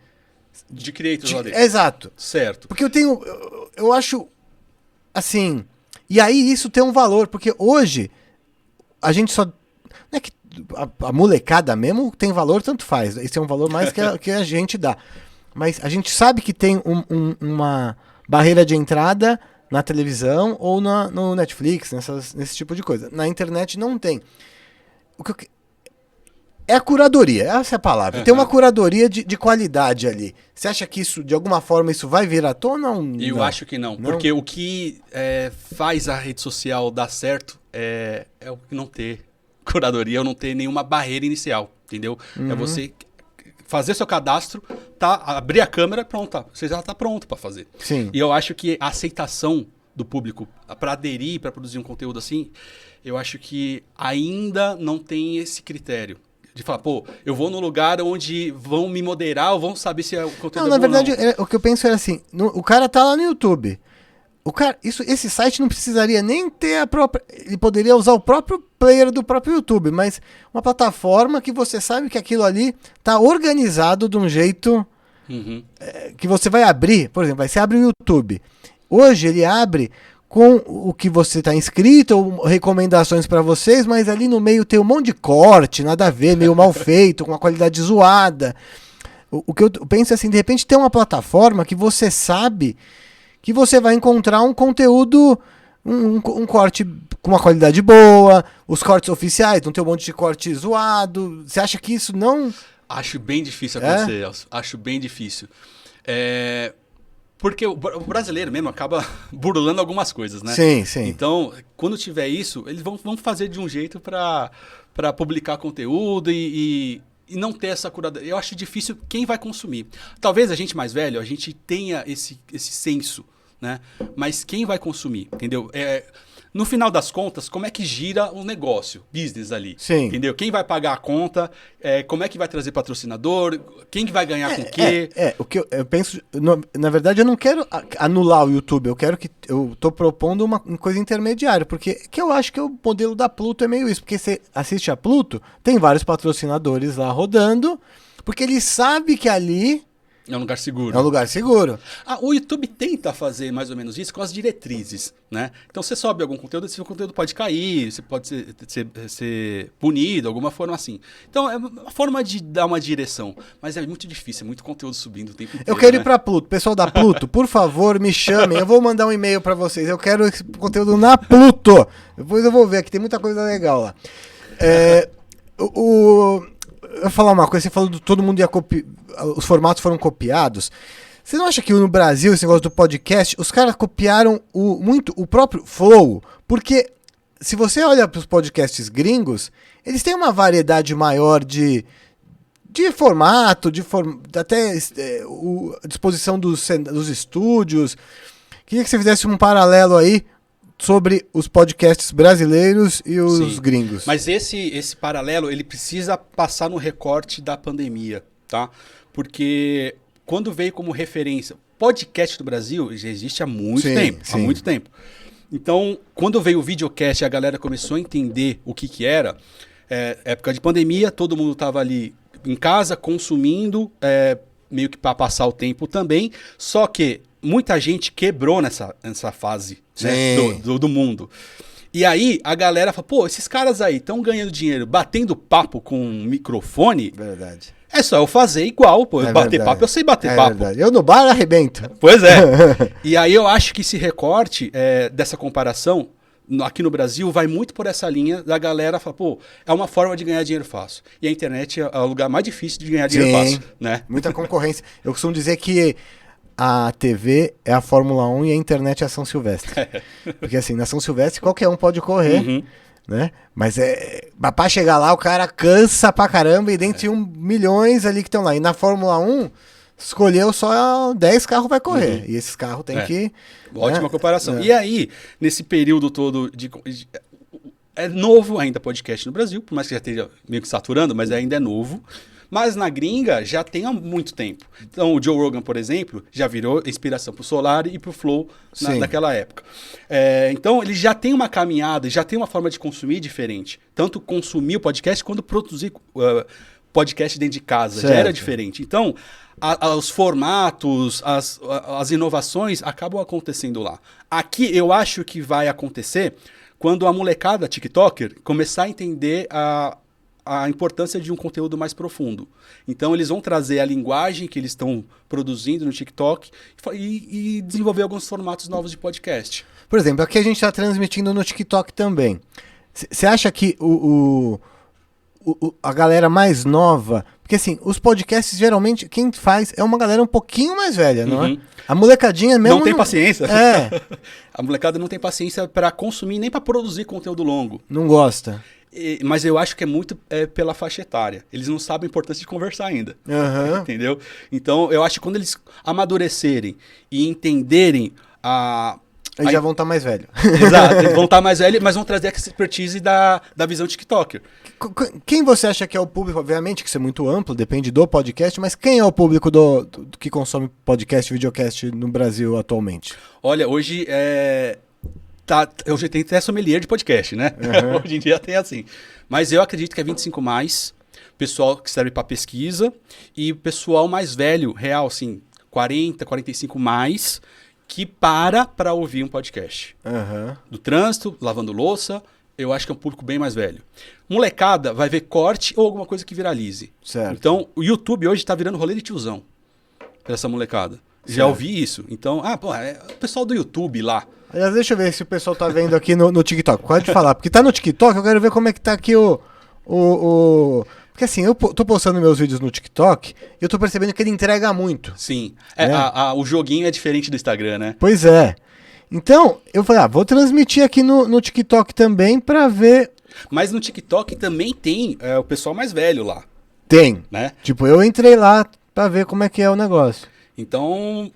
creators lá dentro. Exato. Certo. Porque eu acho, assim... E aí isso tem um valor, porque hoje a gente só... Não é que a molecada mesmo tem valor, tanto faz. Esse é um valor mais que a gente dá. Mas a gente sabe que tem uma barreira de entrada na televisão ou no Netflix, nesse tipo de coisa. Na internet não tem. É a curadoria, essa é a palavra. Tem uma curadoria de qualidade ali. Você acha que isso, de alguma forma, isso vai vir à tona? Eu acho que não. Porque o que faz a rede social dar certo é o não ter curadoria, ou não ter nenhuma barreira inicial, entendeu? É você fazer seu cadastro, abrir a câmera, pronto, você já está pronto para fazer. Sim. E eu acho que a aceitação do público para aderir, para produzir um conteúdo assim, eu acho que ainda não tem esse critério. De falar, pô, eu vou num lugar onde vão me moderar ou vão saber se é o conteúdo não, é bom na verdade, ou não. o que eu penso é assim, o cara tá lá no YouTube. Esse site não precisaria nem ter a própria... Ele poderia usar o próprio player do próprio YouTube, mas uma plataforma que você sabe que aquilo ali tá organizado de um jeito que você vai abrir. Por exemplo, você abre o YouTube. Hoje ele abre com o que você está inscrito, ou recomendações para vocês, mas ali no meio tem um monte de corte, nada a ver, meio mal feito, com uma qualidade zoada. O que eu penso é assim, de repente tem uma plataforma que você sabe que você vai encontrar um conteúdo, um corte com uma qualidade boa, os cortes oficiais, não tem um monte de corte zoado. Você acha que isso não... Acho bem difícil acontecer, Elcio. Acho bem difícil. Porque o brasileiro mesmo acaba burlando algumas coisas, né? Sim, sim. Então, quando tiver isso, eles vão fazer de um jeito para publicar conteúdo e não ter essa curadoria. Eu acho difícil quem vai consumir. Talvez a gente mais velho, a gente tenha esse senso, né? Mas quem vai consumir, entendeu? No final das contas, como é que gira o negócio, business ali? Sim. Entendeu? Quem vai pagar a conta, como é que vai trazer patrocinador, quem que vai ganhar com o quê? O que eu penso, na verdade eu não quero anular o YouTube, eu tô propondo uma coisa intermediária, porque que eu acho que o modelo da Pluto é meio isso, porque você assiste a Pluto, tem vários patrocinadores lá rodando, porque ele sabe que ali é um lugar seguro. é um lugar seguro. O YouTube tenta fazer mais ou menos isso com as diretrizes, né? Então você sobe algum conteúdo, esse conteúdo pode cair, você pode ser punido, alguma forma assim. Então é uma forma de dar uma direção, mas é muito difícil, é muito conteúdo subindo o tempo inteiro. Eu quero ir pra Pluto. Pessoal da Pluto, por favor, me chamem. Eu vou mandar um e-mail pra vocês. Eu quero esse conteúdo na Pluto. Depois eu vou ver, aqui tem muita coisa legal lá. Eu vou falar uma coisa, você falou que todo mundo ia copiar, os formatos foram copiados. Você não acha que no Brasil, esse negócio do podcast, os caras copiaram muito o próprio Flow? Porque se você olha para os podcasts gringos, eles têm uma variedade maior de formato, até a disposição dos estúdios. Queria que você fizesse um paralelo aí sobre os podcasts brasileiros e os gringos. Mas esse paralelo, ele precisa passar no recorte da pandemia, tá? Porque quando veio como referência, podcast do Brasil já existe há muito tempo, há muito tempo. Então, quando veio o videocast, a galera começou a entender o que era. Época de pandemia, todo mundo estava ali em casa consumindo, meio que para passar o tempo também. Só que muita gente quebrou nessa fase, né, do mundo. E aí a galera fala, pô, esses caras aí estão ganhando dinheiro batendo papo com um microfone. Verdade. É só eu fazer igual, pô. Bater papo, eu sei bater papo. Verdade. Eu no bar arrebento. Pois é. E aí eu acho que esse recorte dessa comparação aqui no Brasil vai muito por essa linha da galera falar, pô, é uma forma de ganhar dinheiro fácil. E a internet é o lugar mais difícil de ganhar dinheiro fácil, né? Muita concorrência. Eu costumo dizer que a TV é a Fórmula 1 e a internet é a São Silvestre. Porque assim, na São Silvestre qualquer um pode correr, né? Mas pra chegar lá o cara cansa pra caramba e dentre milhões ali que estão lá. E na Fórmula 1, escolheu só 10 carros vai correr. E esses carros tem que... Ótima comparação. E aí, nesse período todo é novo ainda podcast no Brasil, por mais que já esteja meio que saturando, mas ainda é novo. Mas na gringa já tem há muito tempo. Então o Joe Rogan, por exemplo, já virou inspiração pro Solari e pro Flow naquela época. Então ele já tem uma caminhada, já tem uma forma de consumir diferente. Tanto consumir o podcast quanto produzir podcast dentro de casa. Já era diferente. Então os formatos, as inovações acabam acontecendo lá. Aqui eu acho que vai acontecer quando a molecada TikToker começar a entender a importância de um conteúdo mais profundo. Então, eles vão trazer a linguagem que eles estão produzindo no TikTok e desenvolver alguns formatos novos de podcast. Por exemplo, aqui a gente está transmitindo no TikTok também. Você acha que a galera mais nova... Porque, assim, os podcasts, geralmente, quem faz é uma galera um pouquinho mais velha, não é? A molecadinha mesmo... Não tem paciência. A molecada não tem paciência para consumir nem para produzir conteúdo longo. Não gosta. Mas eu acho que é muito pela faixa etária. Eles não sabem a importância de conversar ainda. Entendeu? Então, eu acho que quando eles amadurecerem e entenderem eles já vão estar mais velhos. Exato, eles vão estar mais velhos, mas vão trazer a expertise da visão TikToker. Quem você acha que é o público? Obviamente que isso é muito amplo, depende do podcast, mas quem é o público do que consome podcast, videocast no Brasil atualmente? Olha, hoje hoje tem até sommelier de podcast, né? Hoje em dia tem assim. Mas eu acredito que é 25+, pessoal que serve para pesquisa, e pessoal mais velho, real, assim, 40, 45+, que para ouvir um podcast. Do trânsito, lavando louça, eu acho que é um público bem mais velho. Molecada vai ver corte ou alguma coisa que viralize. Certo. Então, o YouTube hoje está virando rolê de tiozão para essa molecada. Já ouvi isso. Então, é o pessoal do YouTube lá. Aliás, deixa eu ver se o pessoal tá vendo aqui no TikTok. Pode falar, porque tá no TikTok, eu quero ver como é que tá aqui porque Porque assim, eu tô postando meus vídeos no TikTok e eu tô percebendo que ele entrega muito. Sim. É. O joguinho é diferente do Instagram, né? Pois é. Então, eu falei, vou transmitir aqui no TikTok também pra ver. Mas no TikTok também tem o pessoal mais velho lá, Tem. né? Tipo, eu entrei lá pra ver como é que é o negócio. Então,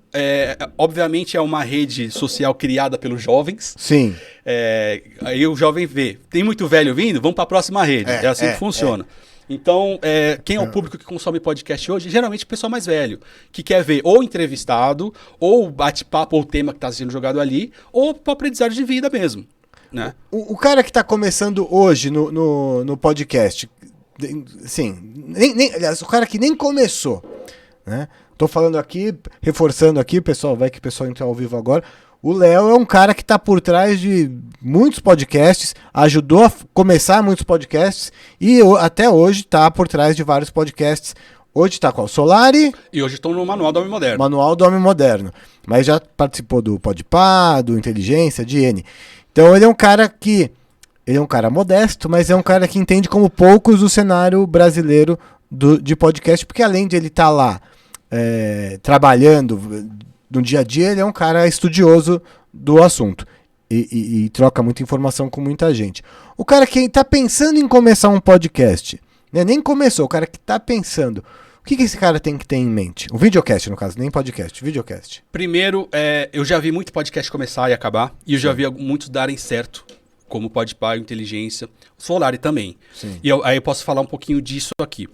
obviamente é uma rede social criada pelos jovens. Sim. Aí o jovem vê, tem muito velho vindo, vamos para a próxima rede. É assim que funciona. Então, quem é o público que consome podcast hoje? Geralmente o pessoal mais velho, que quer ver ou entrevistado, ou bate-papo, ou tema que está sendo jogado ali, ou para aprendizado de vida mesmo. Né? O cara que tá começando hoje no podcast, sim, aliás, o cara que nem começou, né? Tô falando aqui, reforçando aqui, pessoal, vai que o pessoal entra ao vivo agora. O Léo é um cara que tá por trás de muitos podcasts, ajudou a começar muitos podcasts e até hoje tá por trás de vários podcasts. Hoje tá com o Solari. E hoje estou no Manual do Homem Moderno. Manual do Homem Moderno. Mas já participou do Podpah, do Inteligência, de N. Então ele é um cara que... Ele é um cara modesto, mas é um cara que entende como poucos o cenário brasileiro de podcast, porque além de ele estar lá trabalhando no dia a dia, ele é um cara estudioso do assunto e troca muita informação com muita gente. O cara que está pensando em começar um podcast, né, nem começou, o cara que está pensando, o que esse cara tem que ter em mente? Um videocast, no caso, nem podcast, videocast. Primeiro, eu já vi muito podcast começar e acabar, e eu já vi muitos darem certo, como o Podpah, Inteligência, o Solari também. Sim. E aí eu posso falar um pouquinho disso aqui.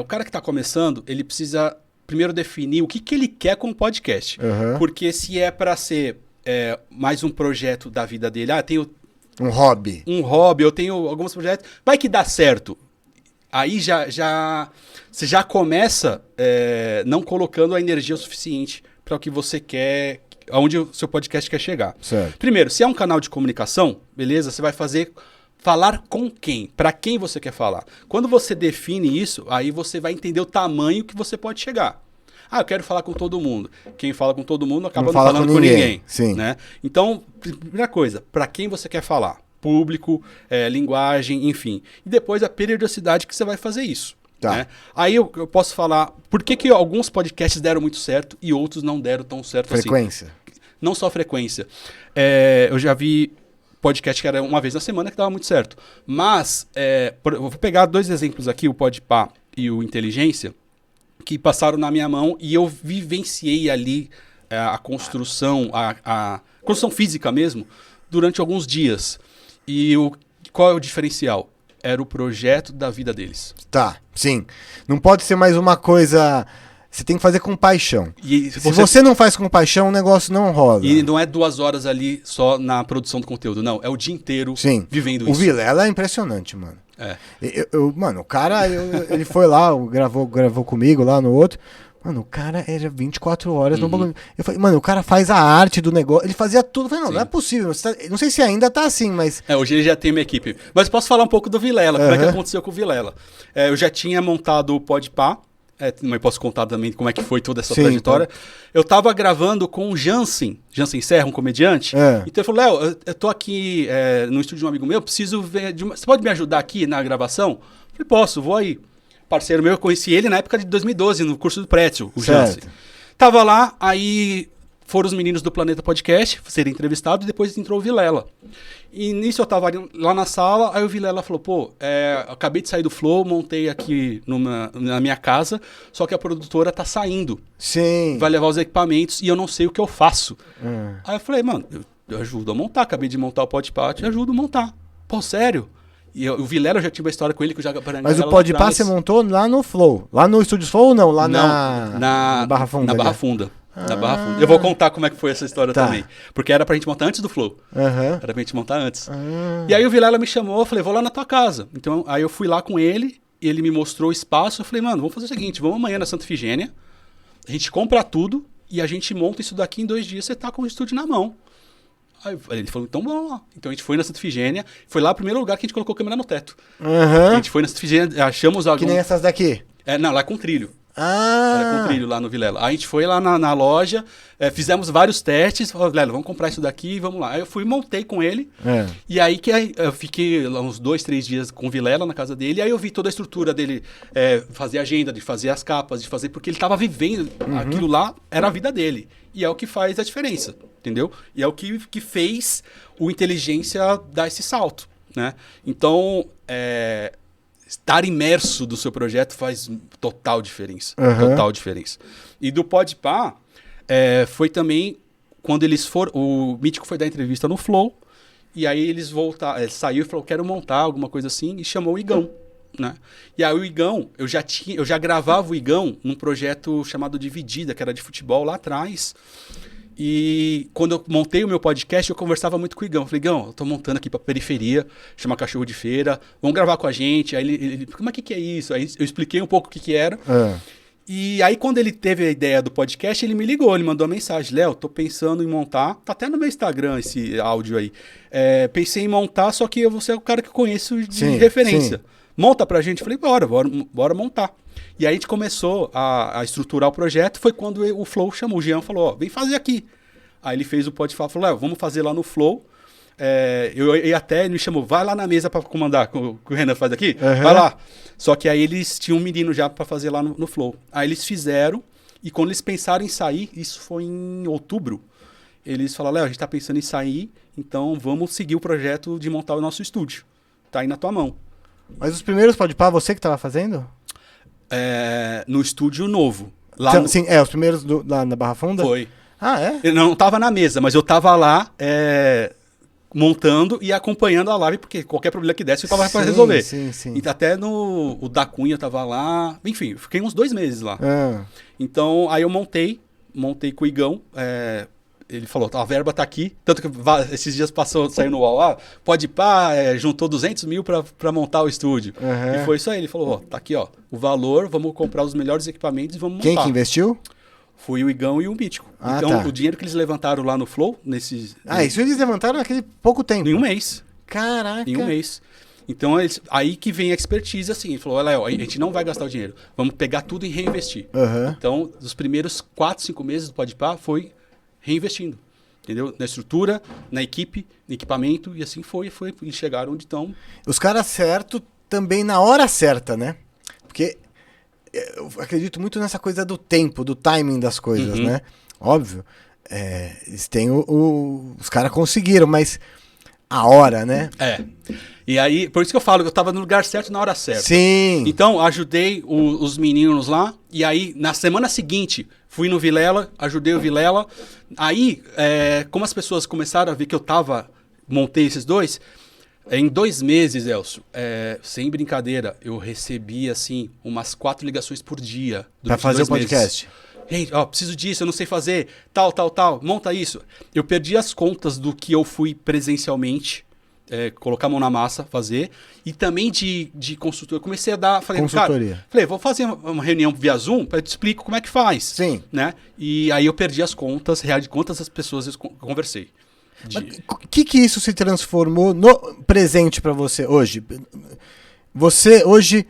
O cara que está começando, ele precisa primeiro definir o que ele quer com o podcast. Uhum. Porque se é para ser mais um projeto da vida dele, tenho um hobby, eu tenho alguns projetos, vai que dá certo. Aí você já começa não colocando a energia suficiente para o que você quer, aonde o seu podcast quer chegar. Certo. Primeiro, se é um canal de comunicação, beleza, você vai falar com quem? Para quem você quer falar? Quando você define isso, aí você vai entender o tamanho que você pode chegar. Eu quero falar com todo mundo. Quem fala com todo mundo acaba não falando com ninguém. Sim. Né? Então, primeira coisa, para quem você quer falar? Público, linguagem, enfim. E depois a periodicidade que você vai fazer isso. Tá. Né? Aí eu posso falar por que alguns podcasts deram muito certo e outros não deram tão certo assim. Frequência. Não só frequência. Eu já vi podcast que era uma vez na semana que dava muito certo. Mas, eu vou pegar 2 exemplos aqui, o Podpah e o Inteligência, que passaram na minha mão e eu vivenciei ali a construção, a construção física mesmo, durante alguns dias. E qual é o diferencial? Era o projeto da vida deles. Tá, sim. Não pode ser mais uma coisa... Você tem que fazer com paixão. Se você não faz com paixão, o negócio não rola. E não é 2 horas ali só na produção do conteúdo, não. É o dia inteiro vivendo isso. O Vilela é impressionante, mano. É. Mano, o cara, ele foi lá, gravou comigo lá no outro. Mano, o cara era 24 horas no bagulho. Eu falei, mano, o cara faz a arte do negócio. Ele fazia tudo. Eu falei, não é possível. Não sei se ainda tá assim, mas... hoje ele já tem uma equipe. Mas posso falar um pouco do Vilela, como é que aconteceu com o Vilela. Eu já tinha montado o Podpah. Mas posso contar também como é que foi toda essa trajetória. Tá. Eu tava gravando com o Jansen Serra, um comediante. Então ele falou, Léo, eu tô aqui no estúdio de um amigo meu, preciso ver... Você pode me ajudar aqui na gravação? Eu falei, posso, vou aí. Parceiro meu, eu conheci ele na época de 2012, no curso do Prétio, o Jansen. Tava lá, aí foram os meninos do Planeta Podcast serem entrevistados e depois entrou o Vilela. E nisso eu tava lá na sala, aí o Vilela falou, acabei de sair do Flow, montei aqui na minha casa, só que a produtora tá saindo. Sim. Vai levar os equipamentos e eu não sei o que eu faço. Aí eu falei, mano, eu ajudo a montar, acabei de montar o Podpah, te ajudo a montar. Pô, sério? E o Vilela, eu já tive uma história com ele que eu já... Mas o Podpah você montou lá no Flow? Lá no Estúdio Flow ou não? Lá na Barra Funda? Na Barra Funda. Na Barra Funda. Eu vou contar como é que foi essa história também. Porque era pra gente montar antes do Flow. Era pra gente montar antes. E aí o Vilela me chamou, eu falei, vou lá na tua casa. Então aí eu fui lá com ele, ele me mostrou o espaço, eu falei, mano, vamos fazer o seguinte, vamos amanhã na Santa Efigênia, a gente compra tudo e a gente monta isso daqui em 2 dias, você tá com o estúdio na mão. Aí ele falou, então vamos lá. Então a gente foi na Santa Efigênia, foi lá o primeiro lugar que a gente colocou a câmera no teto. A gente foi na Santa Efigênia, achamos algum... Que nem essas daqui? Não, lá é com trilho. Era com trilho lá no Vilela. Aí a gente foi lá na loja, fizemos vários testes, falou, Vilela, vamos comprar isso daqui e vamos lá. Aí eu fui e montei com ele. E aí eu fiquei lá uns 2, 3 dias com o Vilela na casa dele. E aí eu vi toda a estrutura dele, fazer agenda, de fazer as capas, de fazer... Porque ele estava vivendo aquilo lá, era a vida dele. E é o que faz a diferença, entendeu? E é o que fez o Inteligência dar esse salto, né? Então, estar imerso do seu projeto faz total diferença. Total diferença. E do Podpah, foi também quando eles foram... O Mítico foi dar entrevista no Flow, e aí eles voltaram, saiu e falou, quero montar alguma coisa assim, e chamou o Igão, né? E aí o Igão, eu já gravava o Igão num projeto chamado Dividida, que era de futebol lá atrás. E quando eu montei o meu podcast, eu conversava muito com o Igão. Eu falei, Igão, eu tô montando aqui pra periferia, chama Cachorro de Feira, vamos gravar com a gente. Aí ele mas o que é isso? Aí eu expliquei um pouco o que era. E aí quando ele teve a ideia do podcast, ele me ligou, ele mandou uma mensagem. Léo, tô pensando em montar, tá até no meu Instagram esse áudio aí. Pensei em montar, só que você é o cara que eu conheço de referência. Sim. Monta pra gente. Eu falei, bora montar. E aí a gente começou a estruturar o projeto, foi quando o Flow chamou, o Jean falou, vem fazer aqui. Aí ele fez o Podpah, falou, vamos fazer lá no Flow. Ele me chamou, vai lá na mesa pra comandar, que o Renan faz aqui, vai lá. Só que aí eles tinham um menino já pra fazer lá no Flow. Aí eles fizeram, e quando eles pensaram em sair, isso foi em outubro, eles falaram, Léo, a gente tá pensando em sair, então vamos seguir o projeto de montar o nosso estúdio. Tá aí na tua mão. Mas os primeiros Podpah, você que tava fazendo? No estúdio novo. Lá então, sim, os primeiros lá na Barra Funda? Foi. É? Eu não tava na mesa, mas eu tava lá montando e acompanhando a live, porque qualquer problema que desse eu tava pra resolver. Sim. Então, até o da Cunha tava lá. Enfim, eu fiquei uns 2 meses lá. Então, aí eu montei com o Igão. Ele falou, a verba tá aqui. Tanto que esses dias saiu no UOL, Podpah juntou 200 mil pra montar o estúdio. E foi isso aí. Ele falou, tá aqui, ó, o valor, vamos comprar os melhores equipamentos e vamos montar. Quem que investiu? Foi o Igão e o Mítico. Então, o dinheiro que eles levantaram lá no Flow, isso eles levantaram naquele pouco tempo. Em um mês. Caraca. Em um mês. Então, aí que vem a expertise, assim. Ele falou, Léo, a gente não vai gastar o dinheiro. Vamos pegar tudo e reinvestir. Então, os primeiros 4, 5 meses do Podpah foi reinvestindo. Entendeu? Na estrutura, na equipe, no equipamento. E assim foi. E chegaram onde estão. Os caras certos também na hora certa, né? Porque... eu acredito muito nessa coisa do tempo, do timing das coisas, né? Óbvio, eles têm os caras conseguiram, mas a hora, né? E aí, por isso que eu falo que eu tava no lugar certo na hora certa. Sim. Então, ajudei os meninos lá, e aí, na semana seguinte, fui no Vilela, ajudei o Vilela. Aí, como as pessoas começaram a ver que eu montei esses dois... Em 2 meses, Elcio, sem brincadeira, eu recebi, assim, umas 4 ligações por dia. Pra fazer o podcast? Gente, preciso disso, eu não sei fazer, tal, monta isso. Eu perdi as contas do que eu fui presencialmente, colocar a mão na massa, fazer. E também de consultoria. Eu comecei a dar... Consultoria. Vou fazer uma reunião via Zoom, para eu te explico como é que faz. Sim. Né? E aí eu perdi as contas, real de quantas as pessoas eu conversei. O que isso se transformou no presente para você hoje? Você hoje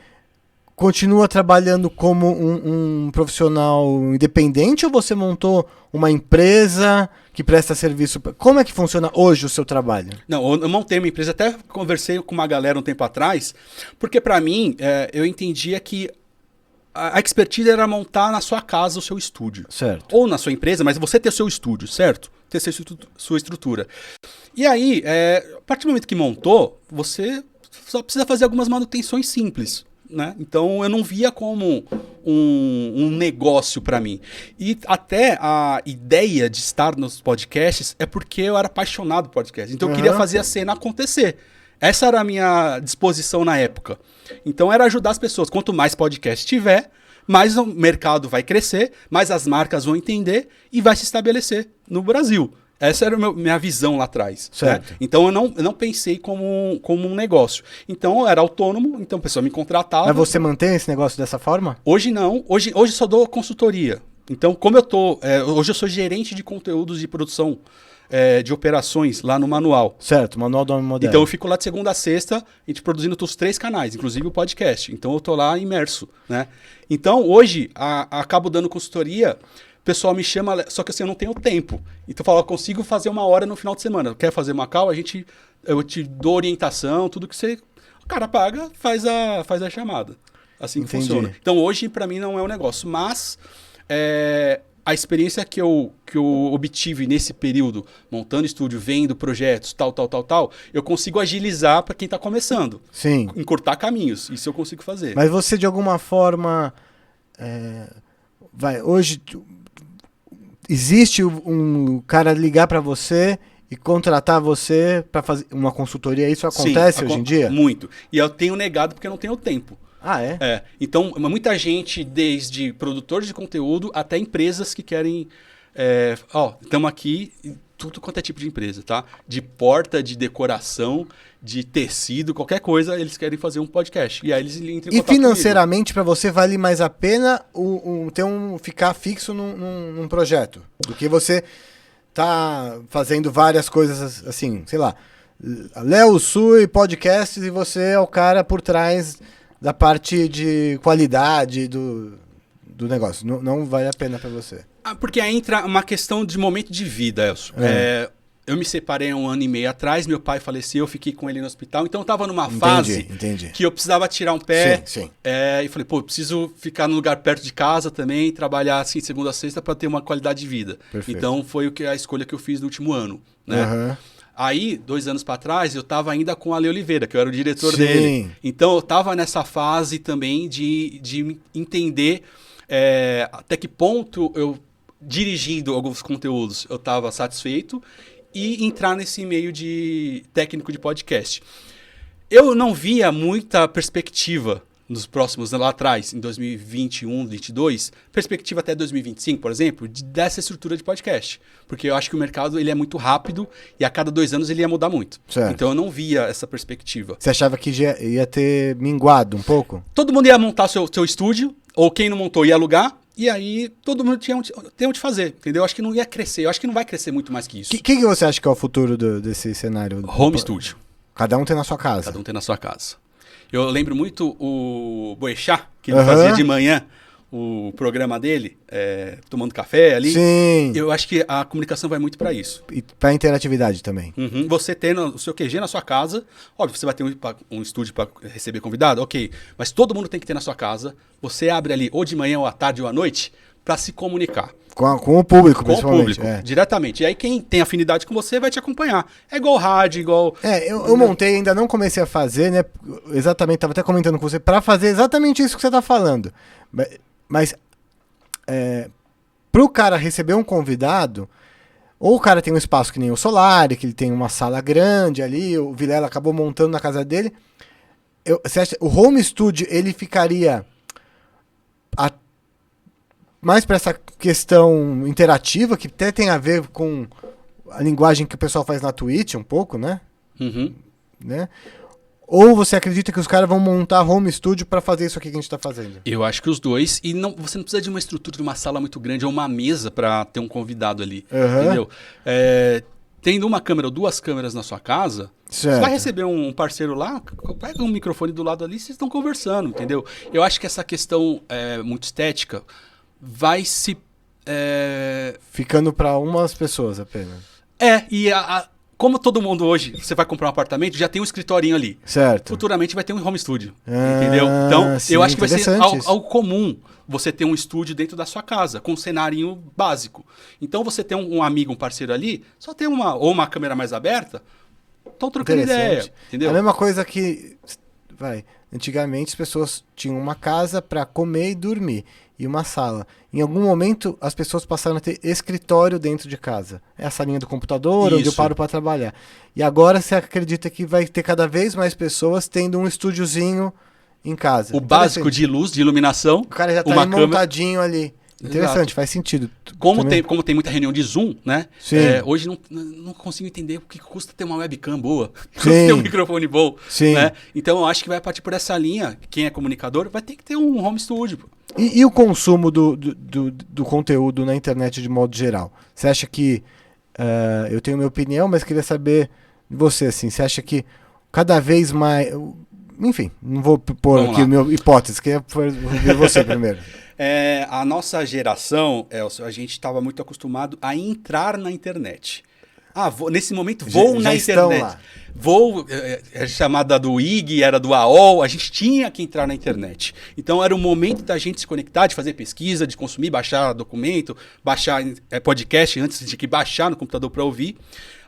continua trabalhando como um profissional independente ou você montou uma empresa que presta serviço? Como é que funciona hoje o seu trabalho? Não, eu montei uma empresa, até conversei com uma galera um tempo atrás, porque para mim, eu entendia que a expertise era montar na sua casa o seu estúdio. Certo. Ou na sua empresa, mas você ter o seu estúdio, certo? Ter sua estrutura. E aí, a partir do momento que montou, você só precisa fazer algumas manutenções simples, né? Então, eu não via como um negócio para mim. E até a ideia de estar nos podcasts é porque eu era apaixonado por podcast. Então, eu queria fazer a cena acontecer. Essa era a minha disposição na época. Então, era ajudar as pessoas. Quanto mais podcast tiver, mais o mercado vai crescer, mais as marcas vão entender e vai se estabelecer no Brasil. Essa era a minha visão lá atrás. Certo. Né? Então, eu não pensei como um negócio. Então, eu era autônomo, então a pessoa me contratava. Mas você mantém esse negócio dessa forma? Hoje não. Hoje só dou consultoria. Então, como hoje eu sou gerente de conteúdos de produção de operações lá no manual. Certo, Manual do Homem Moderno. Então eu fico lá de segunda a sexta, a gente produzindo os 3 canais, inclusive o podcast. Então eu tô lá imerso, né? Então hoje acabo dando consultoria, o pessoal me chama, só que assim, eu não tenho tempo. Então eu falo, eu consigo fazer 1 hora no final de semana. Quer fazer uma call? Eu te dou orientação, tudo que você... O cara paga, faz a chamada. Assim que funciona. Então hoje para mim não é um negócio, mas... a experiência que eu obtive nesse período, montando estúdio, vendo projetos, tal, eu consigo agilizar para quem está começando. Sim. Encurtar caminhos. Isso eu consigo fazer. Mas você, de alguma forma... hoje, existe um cara ligar para você e contratar você para fazer uma consultoria? Isso acontece hoje em dia? Muito. E eu tenho negado porque eu não tenho tempo. Ah, é? Então, muita gente, desde produtores de conteúdo até empresas que querem... estamos aqui, tudo quanto é tipo de empresa, tá? De porta, de decoração, de tecido, qualquer coisa, eles querem fazer um podcast. E aí eles entram em contato comigo. E financeiramente, para você, vale mais a pena ficar fixo num projeto? Do que você tá fazendo várias coisas assim, sei lá, Léo Sui, podcasts, e você é o cara por trás... da parte de qualidade do negócio. Não vale a pena para você. Porque aí entra uma questão de momento de vida, Elcio. Eu me separei há 1 ano e meio atrás, meu pai faleceu, eu fiquei com ele no hospital. Então eu estava numa fase que eu precisava tirar um pé. Sim. E falei, eu preciso ficar num lugar perto de casa também, trabalhar assim segunda a sexta para ter uma qualidade de vida. Perfeito. Então foi a escolha que eu fiz no último ano, né? Uhum. Aí, 2 anos para trás, eu estava ainda com a Ale Oliveira, que eu era o diretor dele. Então, eu estava nessa fase também de entender até que ponto eu, dirigindo alguns conteúdos, eu estava satisfeito e entrar nesse meio de técnico de podcast. Eu não via muita perspectiva nos próximos, lá atrás, em 2021, 2022, perspectiva até 2025, por exemplo, dessa estrutura de podcast. Porque eu acho que o mercado ele é muito rápido e a cada 2 anos ele ia mudar muito. Certo. Então eu não via essa perspectiva. Você achava que já ia ter minguado um pouco? Todo mundo ia montar seu estúdio, ou quem não montou ia alugar, e aí todo mundo tinha onde fazer, entendeu? Eu acho que não ia crescer, eu acho que não vai crescer muito mais que isso. O que você acha que é o futuro desse cenário? Home studio. Cada um tem na sua casa. Cada um tem na sua casa. Eu lembro muito o Boechat, que ele fazia de manhã o programa dele, tomando café ali. Sim. Eu acho que a comunicação vai muito para isso. E para interatividade também. Uhum. Você tendo o seu QG na sua casa, óbvio, você vai ter um estúdio para receber convidado, ok. Mas todo mundo tem que ter na sua casa. Você abre ali ou de manhã, ou à tarde, ou à noite, para se comunicar. Com o público, com principalmente. Com o público, diretamente. E aí quem tem afinidade com você vai te acompanhar. É igual rádio, igual... Eu montei, ainda não comecei a fazer, né? Exatamente, estava até comentando com você, para fazer exatamente isso que você está falando. Mas para o cara receber um convidado, ou o cara tem um espaço que nem o Solari, que ele tem uma sala grande ali, o Vilela acabou montando na casa dele. Você acha, o home studio, ele ficaria... mais para essa questão interativa, que até tem a ver com a linguagem que o pessoal faz na Twitch, um pouco, né? Uhum. Né? Ou você acredita que os caras vão montar home studio para fazer isso aqui que a gente tá fazendo? Eu acho que os dois. E você não precisa de uma estrutura, de uma sala muito grande ou uma mesa para ter um convidado ali. Uhum. Entendeu? Tendo uma câmera ou 2 câmeras na sua casa, certo. Você vai receber um parceiro lá, pega um microfone do lado ali e vocês estão conversando, entendeu? Eu acho que essa questão muito estética vai se... ficando para umas pessoas apenas. Como todo mundo hoje, você vai comprar um apartamento, já tem um escritorinho ali. Certo. Futuramente vai ter um home studio, entendeu? Então, sim, eu acho que vai ser algo comum você ter um estúdio dentro da sua casa, com um cenário básico. Então, você tem um amigo, um parceiro ali, só tem uma câmera mais aberta, estão trocando ideia, entendeu? A mesma coisa que... Antigamente as pessoas tinham uma casa para comer e dormir e uma sala. Em algum momento as pessoas passaram a ter escritório dentro de casa. É a salinha do computador, onde eu paro para trabalhar. E agora você acredita que vai ter cada vez mais pessoas tendo um estúdiozinho em casa. O básico de luz, de iluminação. O cara já tá montadinho ali. Interessante, exato. Faz sentido. Como tem muita reunião de Zoom, né? Hoje não consigo entender o que custa ter uma webcam boa, ter um microfone bom. Né? Então eu acho que vai partir por essa linha. Quem é comunicador vai ter que ter um home studio. E o consumo do conteúdo na internet de modo geral? Você acha que eu tenho minha opinião, mas queria saber de você, assim, você acha que cada vez mais... Enfim, não vou pôr Vamos aqui lá. minha hipótese, queria ver você primeiro. A nossa geração, Elcio, a gente estava muito acostumado a entrar na internet. Nesse momento vou Já na estão internet. lá. Chamada do IG, era do AOL, a gente tinha que entrar na internet. Então era o momento da gente se conectar, de fazer pesquisa, de consumir, baixar documento, baixar podcast antes de que baixar no computador para ouvir.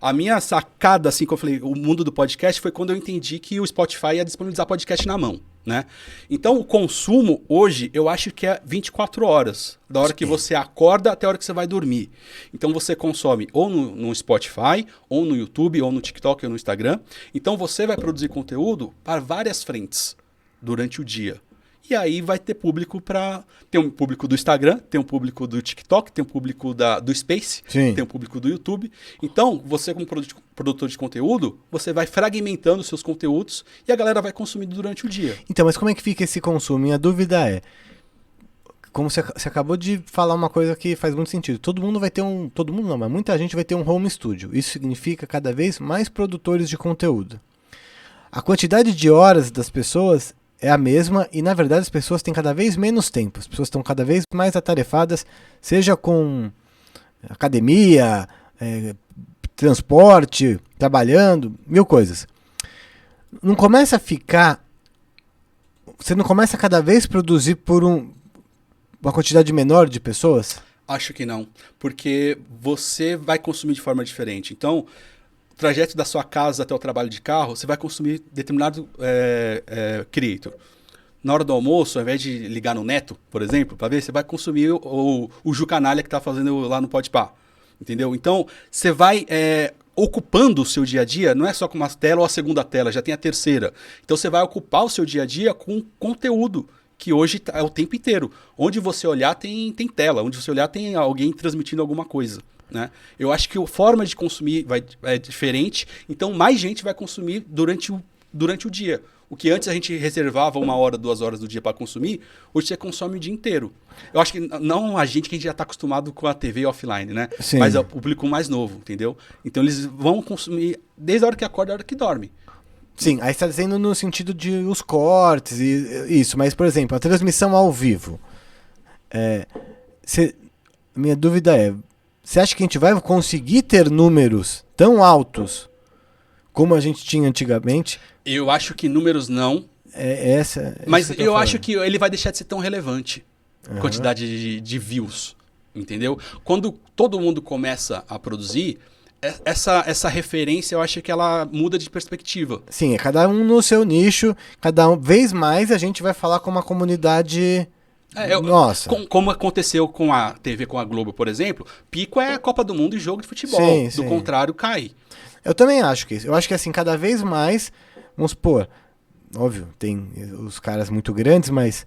A minha sacada, assim, como eu falei, o mundo do podcast foi quando eu entendi que o Spotify ia disponibilizar podcast na mão, né? Então, o consumo, hoje, eu acho que é 24 horas. Da hora que você acorda até a hora que você vai dormir. Então, você consome ou no Spotify, ou no YouTube, ou no TikTok, ou no Instagram. Então, você vai produzir conteúdo para várias frentes durante o dia. E aí vai ter público para... Tem um público do Instagram, tem um público do TikTok, tem um público do Space, Sim. tem um público do YouTube. Então, você como produtor de conteúdo, você vai fragmentando os seus conteúdos e a galera vai consumindo durante o dia. Então, mas como é que fica esse consumo? Minha dúvida é, como você acabou de falar uma coisa que faz muito sentido. Todo mundo vai ter todo mundo não, mas muita gente vai ter um home studio. Isso significa cada vez mais produtores de conteúdo. A quantidade de horas das pessoas é a mesma e, na verdade, as pessoas têm cada vez menos tempo. As pessoas estão cada vez mais atarefadas, seja com academia, transporte, trabalhando, mil coisas. Não começa a ficar... Você não começa a cada vez produzir por uma quantidade menor de pessoas? Acho que não, porque você vai consumir de forma diferente. Então, o trajeto da sua casa até o trabalho de carro, você vai consumir determinado creator. Na hora do almoço, ao invés de ligar no Neto, por exemplo, para ver, você vai consumir o Ju Canalha que está fazendo lá no Podpah. Entendeu? Então, você vai ocupando o seu dia a dia, não é só com uma tela ou a segunda tela, já tem a terceira. Então, você vai ocupar o seu dia a dia com conteúdo, que hoje é o tempo inteiro. Onde você olhar tem tela, onde você olhar tem alguém transmitindo alguma coisa. Né? Eu acho que a forma de consumir é diferente, então mais gente vai consumir durante o dia. O que antes a gente reservava 1 hora, 2 horas do dia para consumir, hoje você consome o dia inteiro. Eu acho que não a gente já está acostumado com a TV offline, né? Sim. Mas é o público mais novo, entendeu? Então eles vão consumir desde a hora que acorda e a hora que dorme. Sim, aí você está dizendo no sentido de os cortes e isso, mas, por exemplo, a transmissão ao vivo. Minha dúvida é, você acha que a gente vai conseguir ter números tão altos como a gente tinha antigamente? Eu acho que números não, mas eu acho que ele vai deixar de ser tão relevante, quantidade de views, entendeu? Quando todo mundo começa a produzir, essa referência eu acho que ela muda de perspectiva. Sim, cada um no seu nicho, cada vez mais a gente vai falar com uma comunidade... Nossa. Como aconteceu com a TV, com a Globo, por exemplo, pico é a Copa do Mundo e jogo de futebol. Sim, do contrário, cai. Eu também acho que isso. Eu acho que assim, cada vez mais, vamos supor, óbvio, tem os caras muito grandes, mas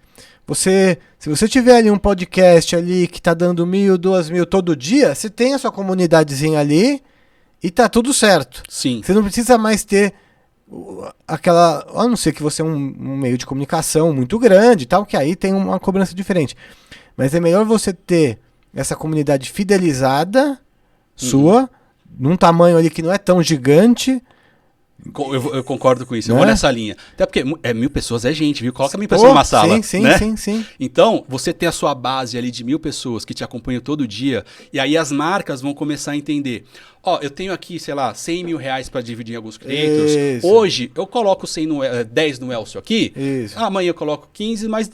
se você tiver ali um podcast ali que tá dando 1.000, 2.000 todo dia, você tem a sua comunidadezinha ali e tá tudo certo. Sim. Você não precisa mais ter aquela, a não ser que você é um meio de comunicação muito grande e tal, que aí tem uma cobrança diferente. Mas é melhor você ter essa comunidade fidelizada sua, num tamanho ali que não é tão gigante. Eu concordo com isso, eu Né? vou nessa linha. Até porque 1.000 pessoas é gente, viu? Coloca 1.000 pessoas numa sala. Sim, né? sim. Então, você tem a sua base ali de 1.000 pessoas que te acompanham todo dia, e aí as marcas vão começar a entender. Ó, eu tenho aqui, sei lá, 100 mil reais para dividir em alguns creators. Isso. Hoje, eu coloco 10 no Elcio aqui. Isso. Amanhã eu coloco 15, mas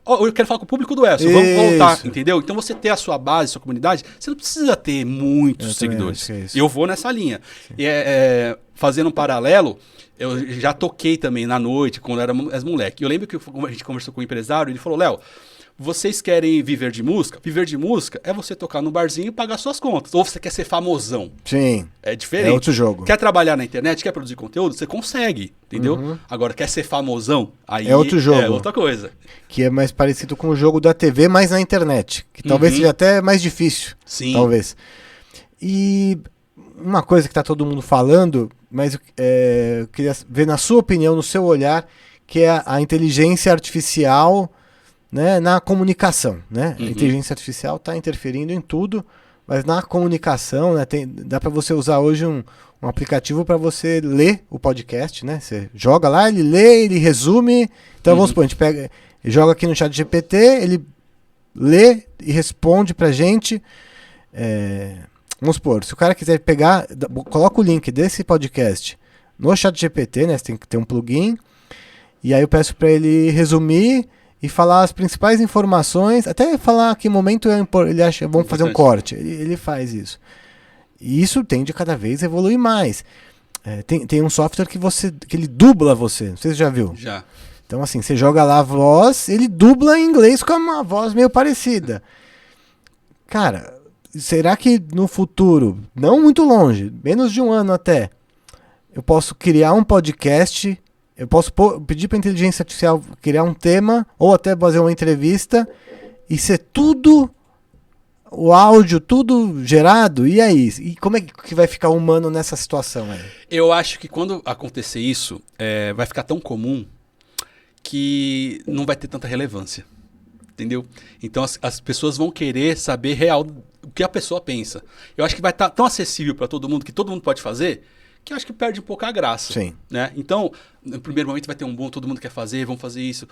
eu quero falar com o público do Elcio. Vamos voltar, entendeu? Então, você ter a sua base, sua comunidade, você não precisa ter muitos seguidores. Eu vou nessa linha. E fazendo um paralelo, eu já toquei também na noite, quando era moleque. Eu lembro que a gente conversou com um empresário, ele falou, Léo, vocês querem viver de música? Viver de música é você tocar no barzinho e pagar suas contas. Ou você quer ser famosão. Sim. É diferente. É outro jogo. Quer trabalhar na internet, quer produzir conteúdo? Você consegue, entendeu? Agora, quer ser famosão? Aí é outro jogo. É outra coisa. Que é mais parecido com o jogo da TV, mas na internet. Que talvez seja até mais difícil. Sim. Talvez. E uma coisa que tá todo mundo falando, mas eu queria ver na sua opinião, no seu olhar, que é a inteligência artificial, né, na comunicação. Né? A inteligência artificial está interferindo em tudo, mas na comunicação, né, dá para você usar hoje um aplicativo para você ler o podcast, né? Você joga lá, ele lê, ele resume. Então vamos supor, a gente joga aqui no chat GPT, ele lê e responde pra gente. Vamos supor, se o cara quiser pegar, coloca o link desse podcast no chat GPT, né? Você tem que ter um plugin. E aí eu peço para ele resumir e falar as principais informações, até falar que momento ele acha vamos fazer um corte. Ele faz isso. E isso tende a cada vez evoluir mais. Tem um software que ele dubla você. Não sei se você já viu. Já. Então, assim, você joga lá a voz, ele dubla em inglês com uma voz meio parecida. Cara, será que no futuro, não muito longe, menos de um ano até, eu posso criar um podcast, eu posso pedir para a inteligência artificial criar um tema, ou até fazer uma entrevista, e ser tudo, o áudio, tudo gerado? E aí? E como é que vai ficar o humano nessa situação aí? Eu acho que quando acontecer isso, vai ficar tão comum que não vai ter tanta relevância, entendeu? Então as pessoas vão querer saber real o que a pessoa pensa. Eu acho que vai estar tão acessível para todo mundo, que todo mundo pode fazer, que eu acho que perde um pouco a graça. Sim. Né? Então, no primeiro momento vai ter um boom, todo mundo quer fazer, vamos fazer isso.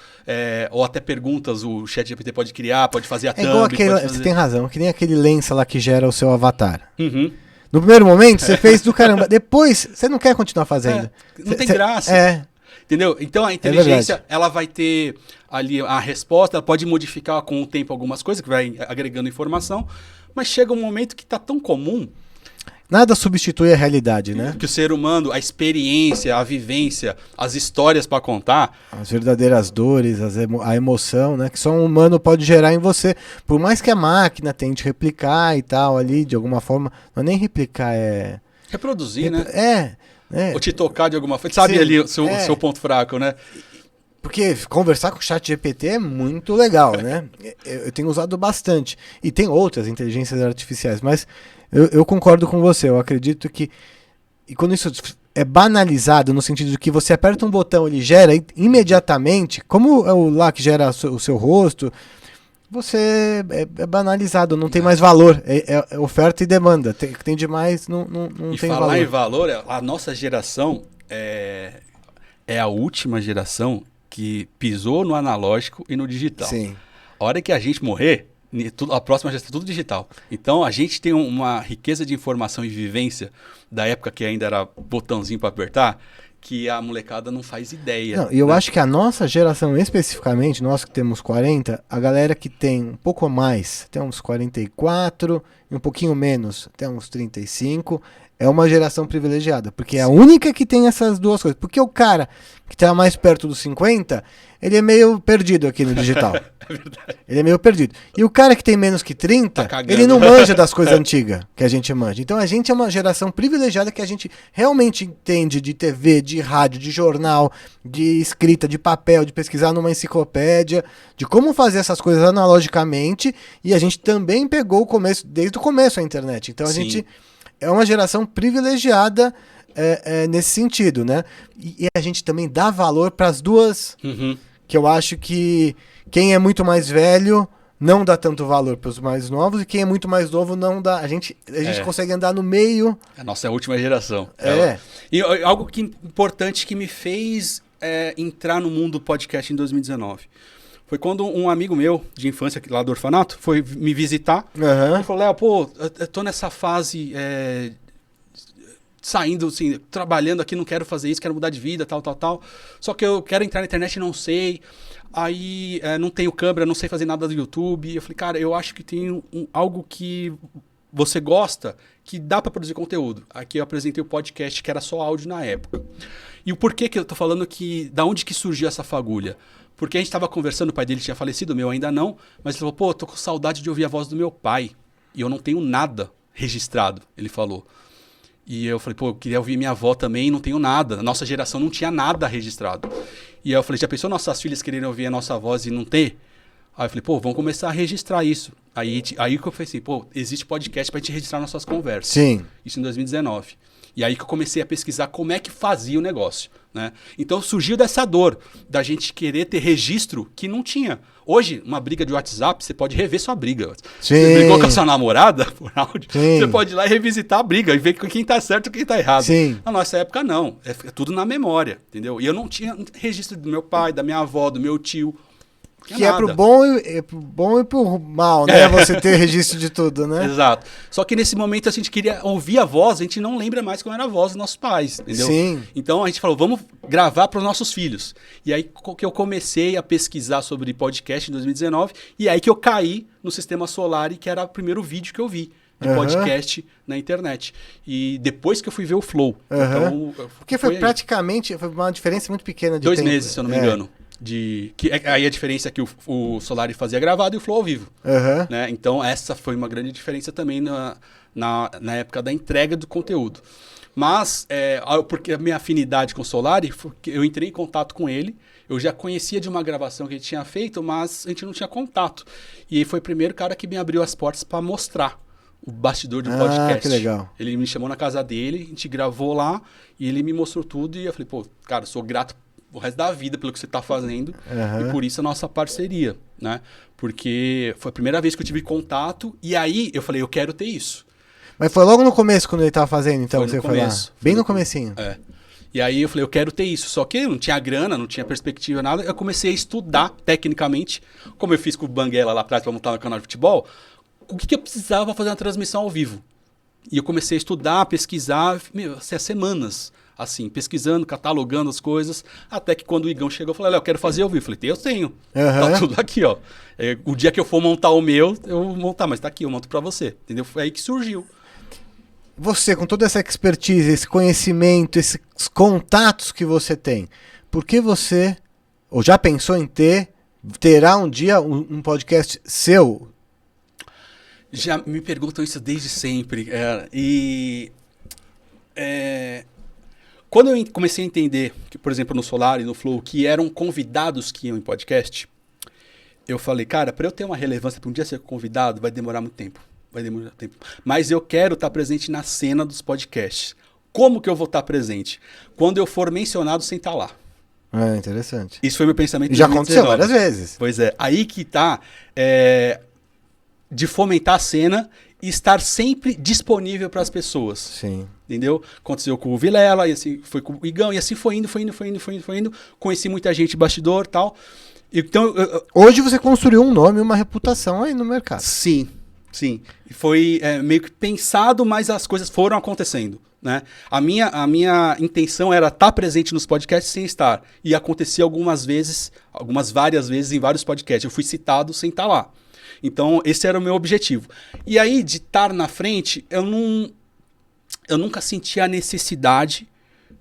Ou até perguntas, o ChatGPT pode criar, pode fazer a thumb. Igual você tem razão, que nem aquele lenço lá que gera o seu avatar. Uhum. No primeiro momento, você fez do caramba. Depois, você não quer continuar fazendo. Não tem graça. Entendeu? Então a inteligência, ela vai ter ali a resposta, ela pode modificar com o tempo algumas coisas, que vai agregando informação, mas chega um momento que está tão comum. Nada substitui a realidade, né? Que o ser humano, a experiência, a vivência, as histórias para contar. As verdadeiras dores, a emoção, né? Que só um humano pode gerar em você. Por mais que a máquina tente replicar e tal ali, de alguma forma. Não é nem replicar, reproduzir, né? Ou te tocar de alguma forma. Sabe. Sim, ali o seu ponto fraco, né? Porque conversar com o chat GPT é muito legal, né? Eu tenho usado bastante. E tem outras inteligências artificiais, mas eu concordo com você. Eu acredito que... E quando isso é banalizado, no sentido de que você aperta um botão, ele gera imediatamente, como é o lá que gera o seu rosto, você é banalizado, não tem mais valor. É oferta e demanda. Tem demais, não tem valor. E falar em valor, a nossa geração é a última geração que pisou no analógico e no digital. Sim. A hora que a gente morrer, a próxima já está tudo digital. Então a gente tem uma riqueza de informação e vivência da época que ainda era botãozinho para apertar, que a molecada não faz ideia. E eu acho que a nossa geração especificamente, nós que temos 40, a galera que tem um pouco mais, tem uns 44 e um pouquinho menos, até uns 35, é uma geração privilegiada, porque é a única que tem essas duas coisas. Porque o cara que está mais perto dos 50, ele é meio perdido aqui no digital. É verdade. Ele é meio perdido. E o cara que tem menos que 30, ele não manja das coisas antigas que a gente manja. Então a gente é uma geração privilegiada que a gente realmente entende de TV, de rádio, de jornal, de escrita, de papel, de pesquisar numa enciclopédia, de como fazer essas coisas analogicamente. E a gente também pegou o começo, desde o começo a internet. Então a gente é uma geração privilegiada nesse sentido, né? E a gente também dá valor para as duas, que eu acho que quem é muito mais velho não dá tanto valor para os mais novos, e quem é muito mais novo não dá. A gente consegue andar no meio. A nossa última geração. E algo importante que me fez entrar no mundo do podcast em 2019. Foi quando um amigo meu, de infância, lá do orfanato, foi me visitar. E falou, Léo, eu tô nessa fase saindo, assim, trabalhando aqui, não quero fazer isso, quero mudar de vida, tal. Só que eu quero entrar na internet e não sei. Aí não tenho câmera, não sei fazer nada do YouTube. Eu falei, cara, eu acho que tem algo que você gosta, que dá para produzir conteúdo. Aqui eu apresentei o podcast, que era só áudio na época. E o porquê que eu tô falando da onde que surgiu essa fagulha? Porque a gente estava conversando, o pai dele tinha falecido, o meu ainda não, mas ele falou, tô com saudade de ouvir a voz do meu pai. E eu não tenho nada registrado, ele falou. E eu falei, eu queria ouvir minha avó também, não tenho nada. A nossa geração não tinha nada registrado. E aí eu falei, já pensou nossas filhas quererem ouvir a nossa voz e não ter? Aí eu falei, vamos começar a registrar isso. Aí que eu falei assim, existe podcast pra gente registrar nossas conversas. Sim. Isso em 2019. E aí que eu comecei a pesquisar como é que fazia o negócio, né? Então surgiu dessa dor da gente querer ter registro que não tinha. Hoje, uma briga de WhatsApp, você pode rever sua briga. Sim. Você brigou com a sua namorada por áudio, Sim. você pode ir lá e revisitar a briga e ver quem tá certo e quem tá errado. Sim. Na nossa época, não. É tudo na memória, entendeu? E eu não tinha registro do meu pai, da minha avó, do meu tio. Que é pro bom e pro mal, né? Você ter registro de tudo, né? Exato. Só que nesse momento a gente queria ouvir a voz, a gente não lembra mais como era a voz dos nossos pais, entendeu? Sim. Então a gente falou, vamos gravar para os nossos filhos. E aí que eu comecei a pesquisar sobre podcast em 2019, e aí que eu caí no Sistema Solari, que era o primeiro vídeo que eu vi de podcast na internet. E depois que eu fui ver o Flow. Então, porque foi praticamente, foi uma diferença muito pequena de 2 tempo. meses, se eu não me engano. Aí a diferença é que o Solari fazia gravado e o Flow ao vivo. Né? Então essa foi uma grande diferença também na época da entrega do conteúdo. Mas, porque a minha afinidade com o Solari, eu entrei em contato com ele, eu já conhecia de uma gravação que ele tinha feito, mas a gente não tinha contato. E ele foi o primeiro cara que me abriu as portas para mostrar o bastidor do podcast. Que legal. Ele me chamou na casa dele, a gente gravou lá, e ele me mostrou tudo, e eu falei, pô, cara, eu sou grato o resto da vida pelo que você está fazendo, e por isso a nossa parceria, né? Porque foi a primeira vez que eu tive contato, e aí eu falei, eu quero ter isso. Mas foi logo no começo quando ele estava fazendo, então, que você foi lá? Bem no comecinho. E aí eu falei, eu quero ter isso. Só que eu não tinha grana, não tinha perspectiva, nada. Eu comecei a estudar tecnicamente, como eu fiz com o Banguela lá atrás para montar um canal de futebol, o que eu precisava para fazer uma transmissão ao vivo. E eu comecei a estudar, pesquisar, há semanas, assim, pesquisando, catalogando as coisas, até que quando o Igão chegou, eu falei, eu quero fazer ao vivo. Eu falei, eu tenho. Tá tudo aqui, ó. O dia que eu for montar o meu, eu vou montar, mas tá aqui, eu monto para você. Entendeu? Foi aí que surgiu. Você, com toda essa expertise, esse conhecimento, esses contatos que você tem, por que você, ou já pensou em terá um dia um podcast seu? Já me perguntam isso desde sempre. Quando eu comecei a entender, que, por exemplo, no Solar e no Flow, que eram convidados que iam em podcast, eu falei, cara, para eu ter uma relevância para um dia ser convidado, vai demorar muito tempo. Mas eu quero estar presente na cena dos podcasts. Como que eu vou estar presente? Quando eu for mencionado sem estar lá. Interessante. Isso foi meu pensamento. Já aconteceu várias vezes. Pois é. Aí que tá de fomentar a cena e estar sempre disponível para as pessoas. Sim. Entendeu? Aconteceu com o Vilela, e assim foi com o Igão, e assim foi indo. Conheci muita gente bastidor e tal. Então, hoje você construiu um nome e uma reputação aí no mercado. Sim. E foi meio que pensado, mas as coisas foram acontecendo, né? A minha intenção era estar presente nos podcasts sem estar. E acontecia várias vezes em vários podcasts. Eu fui citado sem estar lá. Então, esse era o meu objetivo. E aí, de estar na frente, eu nunca senti a necessidade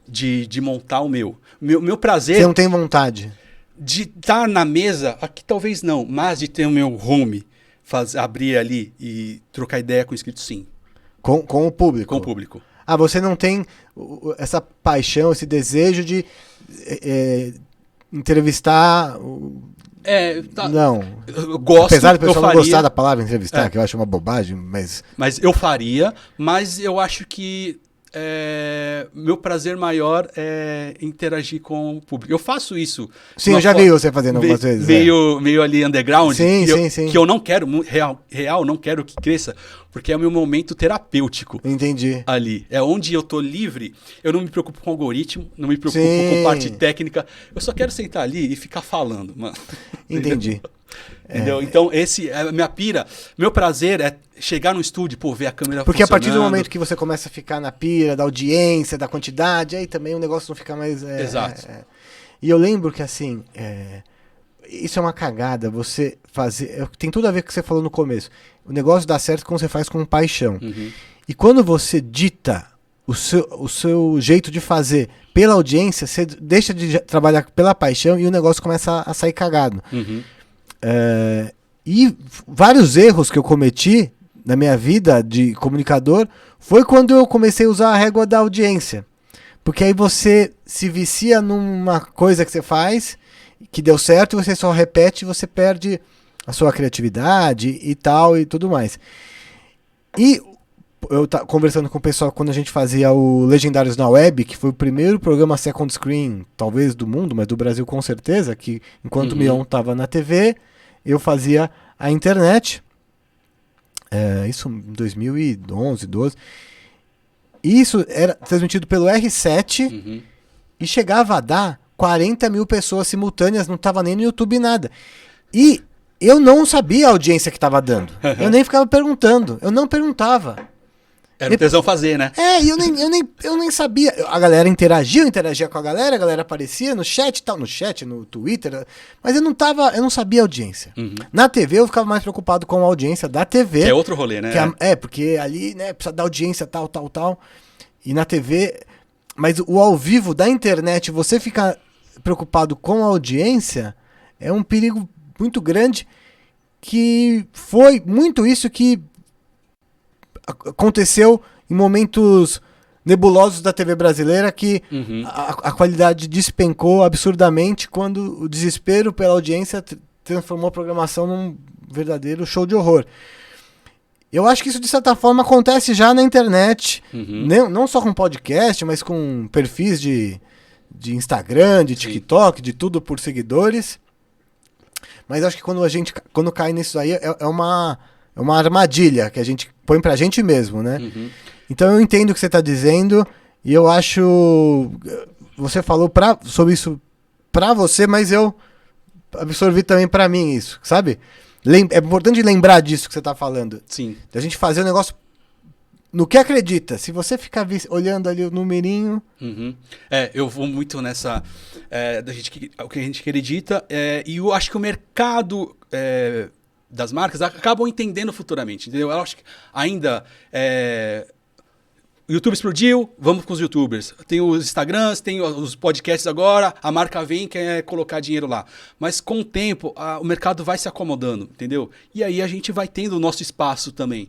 de montar o meu. Meu prazer... Você não tem vontade? De estar na mesa, aqui talvez não, mas de ter o meu home... abrir ali e trocar ideia com o inscrito, sim. Com o público? Com o público. Você não tem essa paixão, esse desejo de entrevistar... Não. Eu gosto, apesar do pessoal não gostar da palavra entrevistar, que eu acho uma bobagem, mas... Mas eu faria, mas eu acho que meu prazer maior é interagir com o público. Eu faço isso. Sim, eu já vi você fazendo algumas vezes. Meio ali underground. Sim. Que eu não quero, real, não quero que cresça, porque é o meu momento terapêutico. Entendi. Ali. É onde eu tô livre, eu não me preocupo com algoritmo, não me preocupo com parte técnica. Eu só quero sentar ali e ficar falando, mano. Entendi. Entendeu? Então, esse é a minha pira. Meu prazer é chegar no estúdio, ver a câmera porque funcionando. A partir do momento que você começa a ficar na pira da audiência, da quantidade, aí também o negócio não fica mais... Exato. E eu lembro que, assim, isso é uma cagada, você fazer... Tem tudo a ver com o que você falou no começo. O negócio dá certo quando você faz com paixão. Uhum. E quando você dita o seu jeito de fazer pela audiência, você deixa de trabalhar pela paixão e o negócio começa a sair cagado. Uhum. E vários erros que eu cometi na minha vida de comunicador foi quando eu comecei a usar a régua da audiência. Porque aí você se vicia numa coisa que você faz, que deu certo, e você só repete e você perde a sua criatividade e tal e tudo mais. E eu conversando com o pessoal quando a gente fazia o Legendários na Web, que foi o primeiro programa second screen, talvez do mundo, mas do Brasil com certeza, que enquanto o Mion estava na TV, eu fazia a internet. Isso em 2011, 12. Isso era transmitido pelo R7 e chegava a dar 40 mil pessoas simultâneas, não estava nem no YouTube nada. E eu não sabia a audiência que estava dando. Eu nem ficava perguntando, eu não perguntava. Era um tesão fazer, né? E eu nem sabia. A galera interagia com a galera aparecia no chat, tal, no Twitter, mas eu não sabia a audiência. Na TV eu ficava mais preocupado com a audiência da TV. Que é outro rolê, né? Porque ali, né, precisa da audiência, tal. E na TV, mas o ao vivo da internet, você ficar preocupado com a audiência, é um perigo muito grande, que foi muito isso que aconteceu em momentos nebulosos da TV brasileira, que a qualidade despencou absurdamente quando o desespero pela audiência transformou a programação num verdadeiro show de horror. Eu acho que isso, de certa forma, acontece já na internet, não só com podcast, mas com perfis de Instagram, de TikTok, de tudo por seguidores. Mas acho que quando cai nisso aí, é uma armadilha que a gente põe pra gente mesmo, né? Então eu entendo o que você tá dizendo, e eu acho... Você falou sobre isso pra você, mas eu absorvi também pra mim isso, sabe? É importante lembrar disso que você tá falando. Sim. Da gente fazer o negócio no que acredita. Se você ficar olhando ali o numerinho... Eu vou muito nessa... o que a gente acredita, e eu acho que o mercado... das marcas acabam entendendo futuramente, entendeu? Eu acho que ainda o YouTube explodiu, vamos com os YouTubers. Tem os Instagrams, tem os podcasts agora, a marca vem e quer colocar dinheiro lá. Mas com o tempo, o mercado vai se acomodando, entendeu? E aí a gente vai tendo o nosso espaço também.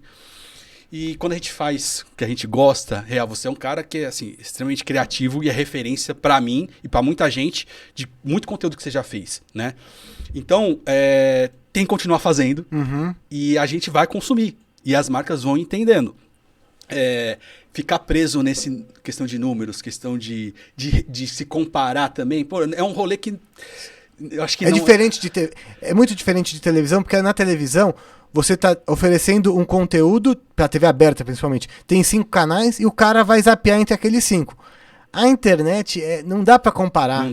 E quando a gente faz o que a gente gosta, real, você é um cara que é assim, extremamente criativo e é referência pra mim e pra muita gente de muito conteúdo que você já fez, né? Então, tem que continuar fazendo e a gente vai consumir. E as marcas vão entendendo. Ficar preso nesse questão de números, questão de se comparar também, pô, é um rolê que eu acho que é muito diferente de televisão, porque na televisão você está oferecendo um conteúdo, para TV aberta principalmente, tem 5 canais e o cara vai zapear entre aqueles 5. A internet, não dá para comparar.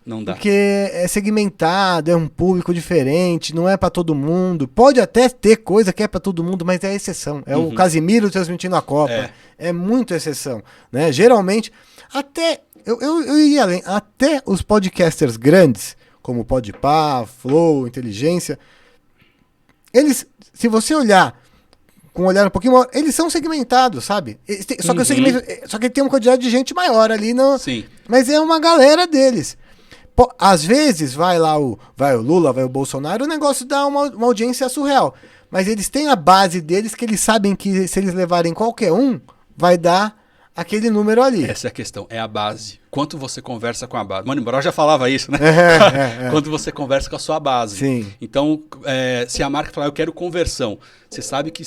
Não dá. Porque é segmentado, é um público diferente, não é para todo mundo. Pode até ter coisa que é para todo mundo, mas é exceção. É o Casimiro transmitindo a Copa. É muito exceção, né? Geralmente, até, eu iria além, até os podcasters grandes, como o Podpah, Flow, Inteligência, eles, se você olhar com um olhar um pouquinho maior, eles são segmentados, sabe? Só que o segmento, só que tem uma quantidade de gente maior ali, Sim. Mas é uma galera deles. Às vezes vai o Lula, vai o Bolsonaro, o negócio dá uma audiência surreal. Mas eles têm a base deles, que eles sabem que se eles levarem qualquer um, vai dar aquele número ali. Essa é a questão, é a base. Quanto você conversa com a base. Mano, Brown já falava isso, né? Quanto você conversa com a sua base. Sim. Então, se a marca falar, eu quero conversão, você sabe que...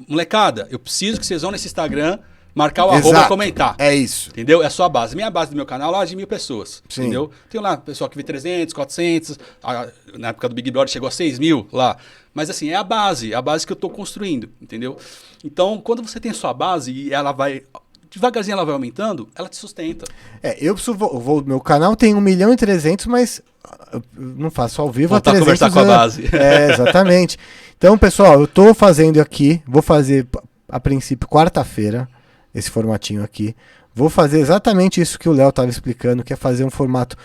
Molecada, eu preciso que vocês vão nesse Instagram, marcar o arroba e comentar. É isso. Entendeu? É a sua base. Minha base do meu canal lá é de 1.000 pessoas. Sim. Entendeu? Tem lá pessoal que vê 300, 400. Na época do Big Brother chegou a 6.000 lá. Mas assim, é a base que eu tô construindo. Entendeu? Então, quando você tem a sua base e ela vai... Devagarzinho ela vai aumentando, ela te sustenta. Eu preciso meu canal tem 1.300.000, mas eu não faço ao vivo. Voltar a conversar com a base. Exatamente. Então, pessoal, eu tô fazendo aqui, vou fazer a princípio quarta-feira, esse formatinho aqui. Vou fazer exatamente isso que o Léo estava explicando, que é fazer um formato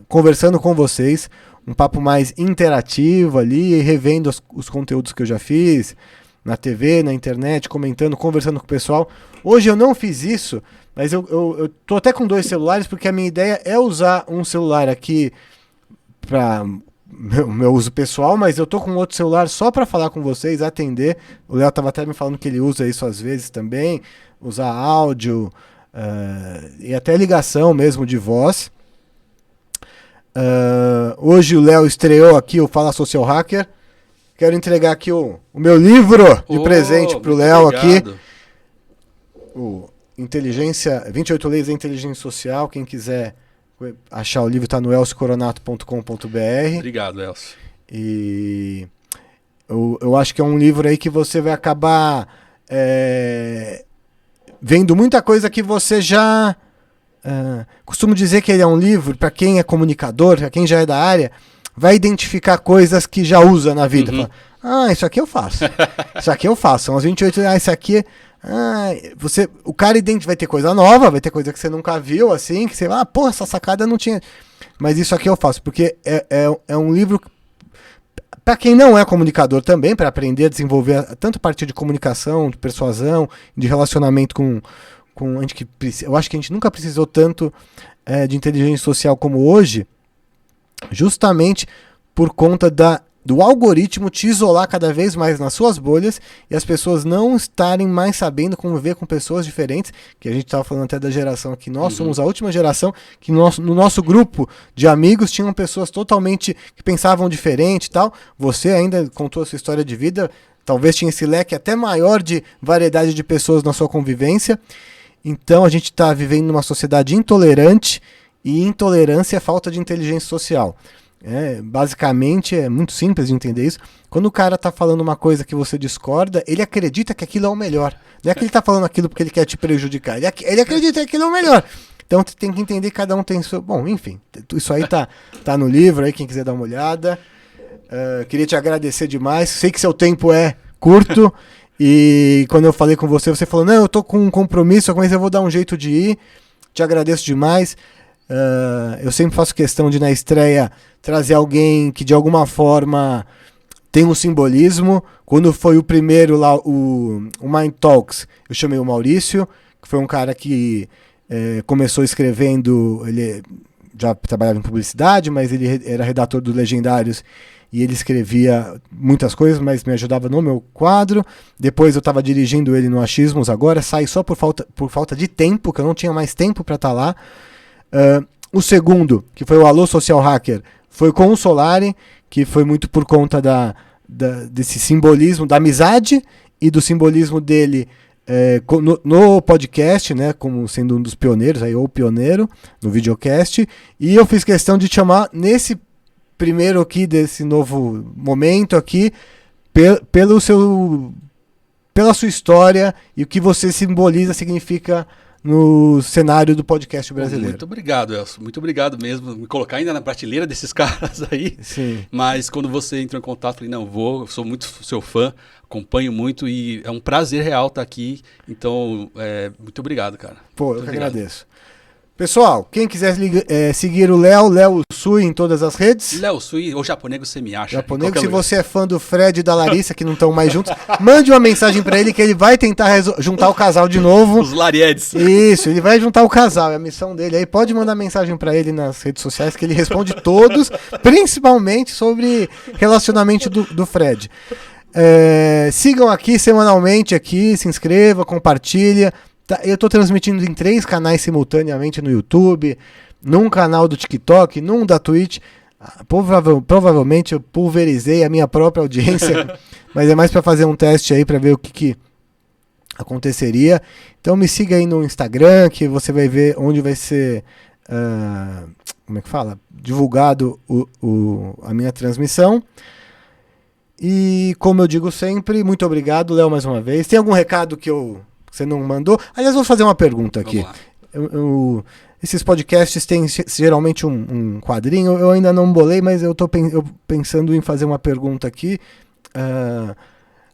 conversando com vocês, um papo mais interativo ali, revendo os conteúdos que eu já fiz, na TV, na internet, comentando, conversando com o pessoal. Hoje eu não fiz isso, mas eu tô até com 2 celulares, porque a minha ideia é usar um celular aqui para meu uso pessoal, mas eu tô com outro celular só para falar com vocês, atender. O Léo tava até me falando que ele usa isso às vezes também, usar áudio e até ligação mesmo de voz. Hoje o Léo estreou aqui o Fala Social Hacker. Quero entregar aqui o meu livro de presente pro Léo aqui. O 28 Leis da Inteligência Social. Quem quiser achar o livro está no elciocoronato.com.br. Obrigado, Elcio. E eu acho que é um livro aí que você vai acabar vendo muita coisa que você já... costumo dizer que ele é um livro, para quem é comunicador, para quem já é da área, vai identificar coisas que já usa na vida. Uhum. Fala, isso aqui eu faço. Isso aqui eu faço. São as 28 reais, isso aqui... o cara vai ter coisa nova, vai ter coisa que você nunca viu, assim, que você vai, porra, essa sacada não tinha. Mas isso aqui eu faço, porque é um livro para quem não é comunicador também, para aprender a desenvolver tanto a partir de comunicação, de persuasão, de relacionamento com a gente eu acho que a gente nunca precisou tanto de inteligência social como hoje, justamente por conta do algoritmo te isolar cada vez mais nas suas bolhas e as pessoas não estarem mais sabendo conviver com pessoas diferentes, que a gente estava falando até da geração aqui, nós somos a última geração que no nosso grupo de amigos tinham pessoas totalmente que pensavam diferente e tal. Você ainda contou a sua história de vida, talvez tinha esse leque até maior de variedade de pessoas na sua convivência. Então a gente está vivendo numa sociedade intolerante, e intolerância é falta de inteligência social. Basicamente é muito simples de entender isso. Quando o cara tá falando uma coisa que você discorda, ele acredita que aquilo é o melhor. Não é que ele tá falando aquilo porque ele quer te prejudicar. Ele acredita que aquilo é o melhor. Então você tem que entender que cada um tem seu... Bom, enfim, isso aí tá no livro aí, quem quiser dar uma olhada. Queria te agradecer demais. Sei que seu tempo é curto. E quando eu falei com você falou, não, eu tô com um compromisso, mas eu vou dar um jeito de ir. Te agradeço demais. Eu sempre faço questão de, na estreia, trazer alguém que de alguma forma tem um simbolismo. Quando foi o primeiro lá, o Mind Talks, eu chamei o Maurício, que foi um cara que começou escrevendo, ele já trabalhava em publicidade, mas ele era redator do Legendários e ele escrevia muitas coisas, mas me ajudava no meu quadro. Depois eu estava dirigindo ele no Achismos, agora saí só por falta de tempo, que eu não tinha mais tempo para estar lá. O segundo, que foi o Alô Social Hacker, foi com o Solari, que foi muito por conta desse simbolismo da amizade e do simbolismo dele no podcast, né, como sendo um dos pioneiros, aí, ou pioneiro, no videocast. E eu fiz questão de te chamar nesse primeiro aqui, desse novo momento aqui, pela sua história e o que você simboliza, significa no cenário do podcast brasileiro. Muito obrigado, Elcio. Muito obrigado mesmo. Me colocar ainda na prateleira desses caras aí. Sim. Mas quando você entrou em contato, falei, não, eu sou muito seu fã, acompanho muito e é um prazer real estar aqui. Então, muito obrigado, cara. Pô, eu que agradeço. Pessoal, quem quiser seguir o Léo Sui em todas as redes. Léo Sui ou Japonego, você me acha. Japonego, se você é fã do Fred e da Larissa, que não estão mais juntos, mande uma mensagem pra ele que ele vai tentar juntar o casal de novo. Os Lariedes. Isso, ele vai juntar o casal, é a missão dele. Aí pode mandar mensagem pra ele nas redes sociais que ele responde todos, principalmente sobre relacionamento do Fred. Sigam aqui semanalmente, se inscreva, compartilha. Eu estou transmitindo em 3 canais simultaneamente no YouTube, num canal do TikTok, num da Twitch. Provavelmente eu pulverizei a minha própria audiência, mas é mais para fazer um teste aí para ver o que aconteceria. Então me siga aí no Instagram, que você vai ver onde vai ser como é que fala? Divulgado a minha transmissão. E como eu digo sempre, muito obrigado, Léo, mais uma vez. Tem algum recado que você não mandou? Aliás, vou fazer uma pergunta aqui. Esses podcasts têm geralmente um quadrinho. Eu ainda não bolei, mas eu estou pensando em fazer uma pergunta aqui.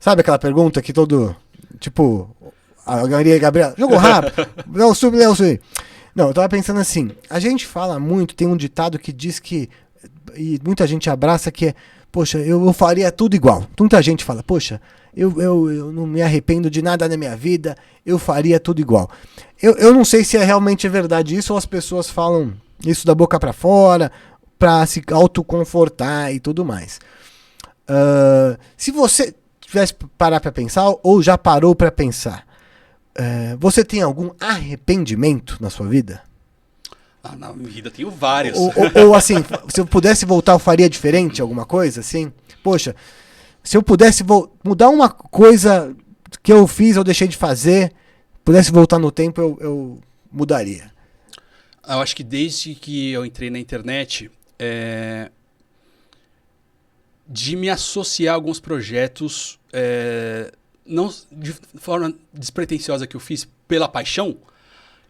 Sabe aquela pergunta que tipo, a Maria Gabriela, jogo rápido, Léo Sui. Não, eu estava pensando assim, a gente fala muito, tem um ditado que diz que, e muita gente abraça, que é, poxa, eu faria tudo igual. Muita gente fala, poxa, eu não me arrependo de nada na minha vida, eu faria tudo igual. Eu não sei se realmente é verdade isso, ou as pessoas falam isso da boca para fora, para se autoconfortar e tudo mais. Se você tivesse parar para pensar, ou já parou para pensar, você tem algum arrependimento na sua vida? Na minha vida tenho vários. Ou assim, se eu pudesse voltar, eu faria diferente alguma coisa, assim? Poxa, Se eu pudesse mudar uma coisa que eu fiz ou deixei de fazer, pudesse voltar no tempo, eu mudaria. Eu acho que desde que eu entrei na internet, de me associar a alguns projetos, não de forma despretensiosa que eu fiz pela paixão,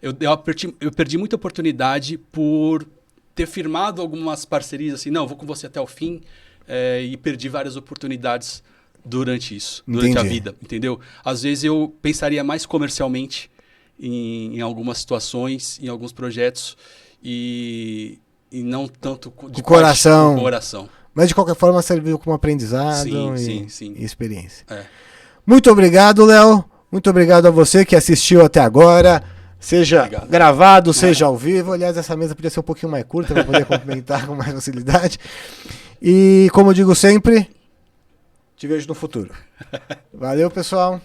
eu perdi muita oportunidade por ter firmado algumas parcerias assim, não, vou com você até o fim, e perdi várias oportunidades durante isso, durante a vida, entendeu? Às vezes eu pensaria mais comercialmente em algumas situações, em alguns projetos, e não tanto de coração. coração. Mas de qualquer forma serviu como aprendizado sim. E experiência. É. Muito obrigado, Léo. Muito obrigado a você que assistiu até agora. Seja gravado, seja ao vivo. Aliás, essa mesa podia ser um pouquinho mais curta para poder comentar com mais facilidade. E como eu digo sempre, te vejo no futuro. Valeu, pessoal.